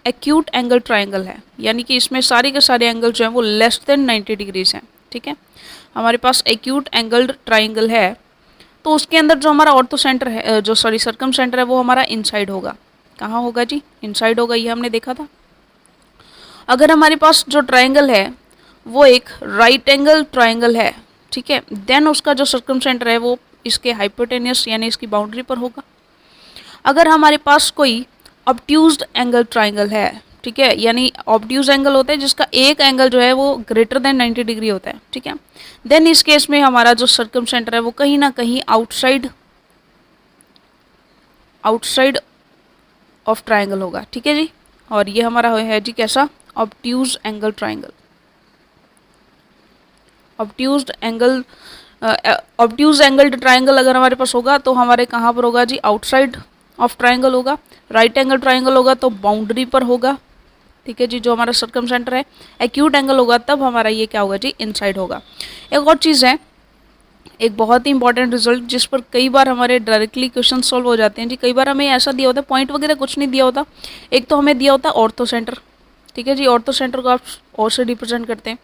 A: एक्यूट एंगल ट्राइंगल है, यानी कि इसमें सारे के सारे एंगल जो हैं वो लेस देन 90 डिग्रीज हैं, ठीक है। हमारे पास एक्यूट एंगल ट्राइंगल है, तो उसके अंदर जो हमारा ऑर्थो सेंटर है, जो सॉरी सर्कम सेंटर है, वो हमारा इनसाइड होगा। कहाँ होगा जी? इनसाइड होगा, ये हमने देखा था। अगर हमारे पास जो ट्राइंगल है वो एक राइट एंगल ट्राइंगल है, ठीक है, देन उसका जो सर्कम सेंटर है वो इसके हाइपोटेनियस यानी इसकी बाउंड्री पर होगा। अगर हमारे पास कोई ऑब्ट्यूज्ड एंगल ट्राइंगल है, ठीक है, यानी ऑब्ट्यूज एंगल होता है जिसका एक एंगल जो है वो ग्रेटर देन 90 डिग्री होता है, ठीक है, देन इस केस में हमारा जो सर्कम सेंटर है वो कहीं ना कहीं आउटसाइड ऑफ ट्राइंगल होगा, ठीक है जी। और ये हमारा है जी कैसा? Obtuse angle triangle. Obtuse angled triangle अगर हमारे पास होगा तो हमारे कहाँ पर होगा जी? आउटसाइड ऑफ ट्राइंगल होगा। राइट एंगल ट्राइंगल होगा तो बाउंड्री पर होगा, ठीक है जी, जो हमारा सर्कम सेंटर है। एक्यूट एंगल होगा तब हमारा ये क्या होगा जी? इनसाइड होगा। एक और चीज़ है, एक बहुत ही इंपॉर्टेंट रिजल्ट जिस पर कई बार हमारे डायरेक्टली क्वेश्चन सॉल्व हो जाते हैं जी। कई बार हमें ऐसा दिया होता है, पॉइंट वगैरह कुछ नहीं दिया होता, एक तो हमें दिया होता है ऑर्थो सेंटर, ठीक है जी, ऑर्थो सेंटर को आप और से रिप्रेजेंट करते हैं।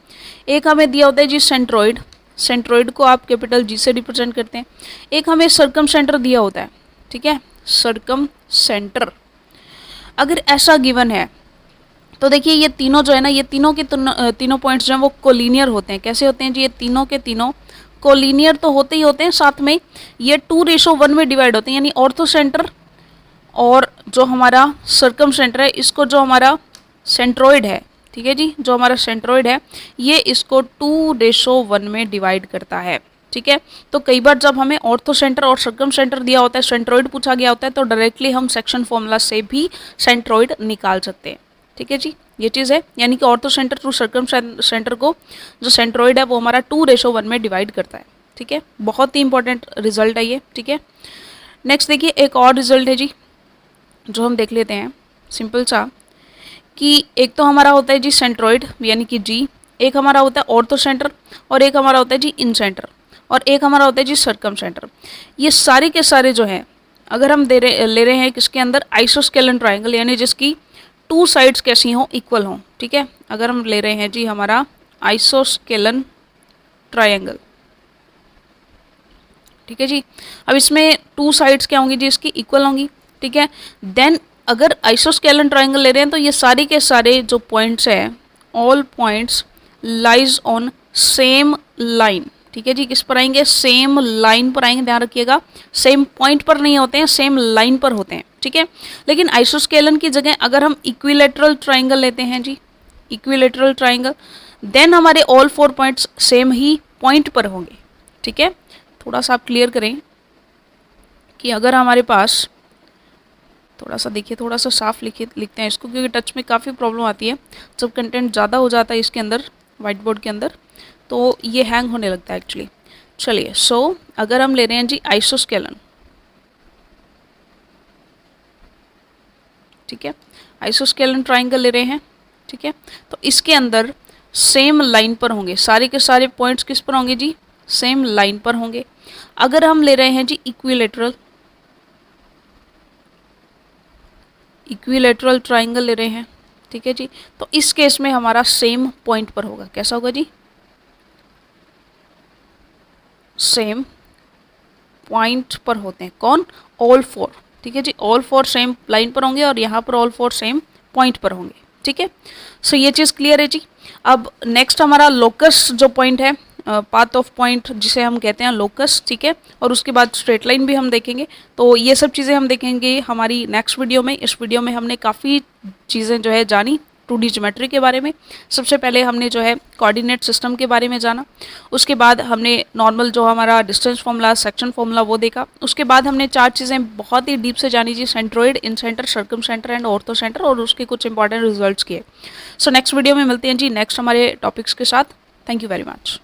A: एक हमें दिया होता है जी सेंट्रॉइड, सेंट्रॉइड को आप कैपिटल जी से रिप्रेजेंट करते हैं। एक हमें सर्कम सेंटर दिया होता है, ठीक है, सर्कम सेंटर। अगर ऐसा गिवन है तो देखिए ये तीनों जो है ना, ये तीनों के तीनों पॉइंट्स जो हैं वो कोलिनियर होते हैं। कैसे होते हैं जी? ये तीनों के तीनों कोलिनियर तो होते ही होते हैं, साथ में ये 2:1 में डिवाइड होते हैं, यानी ऑर्थो सेंटर और जो हमारा सर्कम सेंटर है, इसको जो हमारा सेंट्रॉइड है, ठीक है जी, जो हमारा सेंट्रॉइड है ये इसको 2:1 में डिवाइड करता है, ठीक है। तो कई बार जब हमें ऑर्थो सेंटर और सर्कम सेंटर दिया होता है, सेंट्रॉइड पूछा गया होता है, तो डायरेक्टली हम सेक्शन फॉर्मूला से भी सेंट्रॉइड निकाल सकते हैं, ठीक है जी, ये चीज़ है। यानी कि orthocentre to circumcentre को जो सेंट्रॉइड है वो हमारा 2:1 में डिवाइड करता है, ठीक है। बहुत ही इंपॉर्टेंट रिजल्ट है ये, ठीक है। नेक्स्ट देखिए एक और रिजल्ट है जी जो हम देख लेते हैं, सिंपल सा, कि एक तो हमारा होता है जी सेंट्रॉइड यानी कि जी, एक हमारा होता है ऑर्थो सेंटर और एक हमारा होता है जी इन सेंटर और एक हमारा होता है जी सर्कम सेंटर। ये सारे के सारे जो हैं अगर हम ले रहे हैं किसके अंदर? आइसोस्केलन ट्राइंगल, यानी जिसकी 2 साइड्स कैसी हों? इक्वल हों, ठीक है। अगर हम ले रहे हैं जी हमारा आइसोस्केलन ट्राइंगल, ठीक है जी, अब इसमें 2 साइड्स क्या होंगी जी? इसकी इक्वल होंगी, ठीक है। देन अगर आइसोस्केलन ट्राइंगल ले रहे हैं तो ये सारे के सारे जो पॉइंट्स हैं, all points lies on same line, ठीक है जी, किस पर आएंगे? सेम लाइन पर आएंगे, ध्यान रखिएगा, सेम पॉइंट पर नहीं होते हैं, सेम लाइन पर होते हैं, ठीक है। लेकिन आइसोस्केलन की जगह अगर हम इक्विलेटरल ट्राइंगल लेते हैं जी, इक्विलेटरल ट्राइंगल, देन हमारे ऑल 4 पॉइंट्स सेम ही पॉइंट पर होंगे, ठीक है। थोड़ा सा आप क्लियर करें कि अगर हमारे पास थोड़ा सा देखिए, थोड़ा सा साफ लिखते हैं इसको, क्योंकि टच में काफ़ी प्रॉब्लम आती है जब कंटेंट ज़्यादा हो जाता है इसके अंदर, वाइट बोर्ड के अंदर, तो ये हैंग होने लगता है एक्चुअली। चलिए, सो अगर हम ले रहे हैं जी आइसोस्केलन, ठीक है, आइसोस्केलन ट्राइंगल ले रहे हैं, ठीक है, तो इसके अंदर सेम लाइन पर होंगे, सारे के सारे पॉइंट्स किस पर होंगे जी? सेम लाइन पर होंगे। अगर हम ले रहे हैं जी इक्विलेटरल ट्राइंगल ले रहे हैं, ठीक है जी, तो इस केस में हमारा सेम पॉइंट पर होगा। कैसा होगा जी? सेम पॉइंट पर होते हैं कौन? ऑल 4, ठीक है जी, ऑल 4 सेम लाइन पर होंगे और यहाँ पर ऑल 4 सेम पॉइंट पर होंगे, ठीक है। सो ये चीज़ क्लियर है जी। अब नेक्स्ट हमारा लोकस जो पॉइंट है, पाथ ऑफ पॉइंट जिसे हम कहते हैं लोकस, ठीक है, और उसके बाद स्ट्रेट लाइन भी हम देखेंगे। तो ये सब चीज़ें हम देखेंगे हमारी नेक्स्ट वीडियो में। इस वीडियो में हमने काफ़ी चीज़ें जो है जानी 2D ज्योमेट्री के बारे में। सबसे पहले हमने जो है कोऑर्डिनेट सिस्टम के बारे में जाना, उसके बाद हमने नॉर्मल जो हमारा डिस्टेंस फॉर्मूला, सेक्शन फॉर्मूला वो देखा, उसके बाद हमने 4 चीज़ें बहुत ही डीप से जानी जी, centroid, incentre, circumcentre and orthocentre, और उसके कुछ इंपॉर्टेंट रिजल्ट्स किए। सो नेक्स्ट वीडियो में मिलते हैं जी नेक्स्ट हमारे टॉपिक्स के साथ। Thank you very much.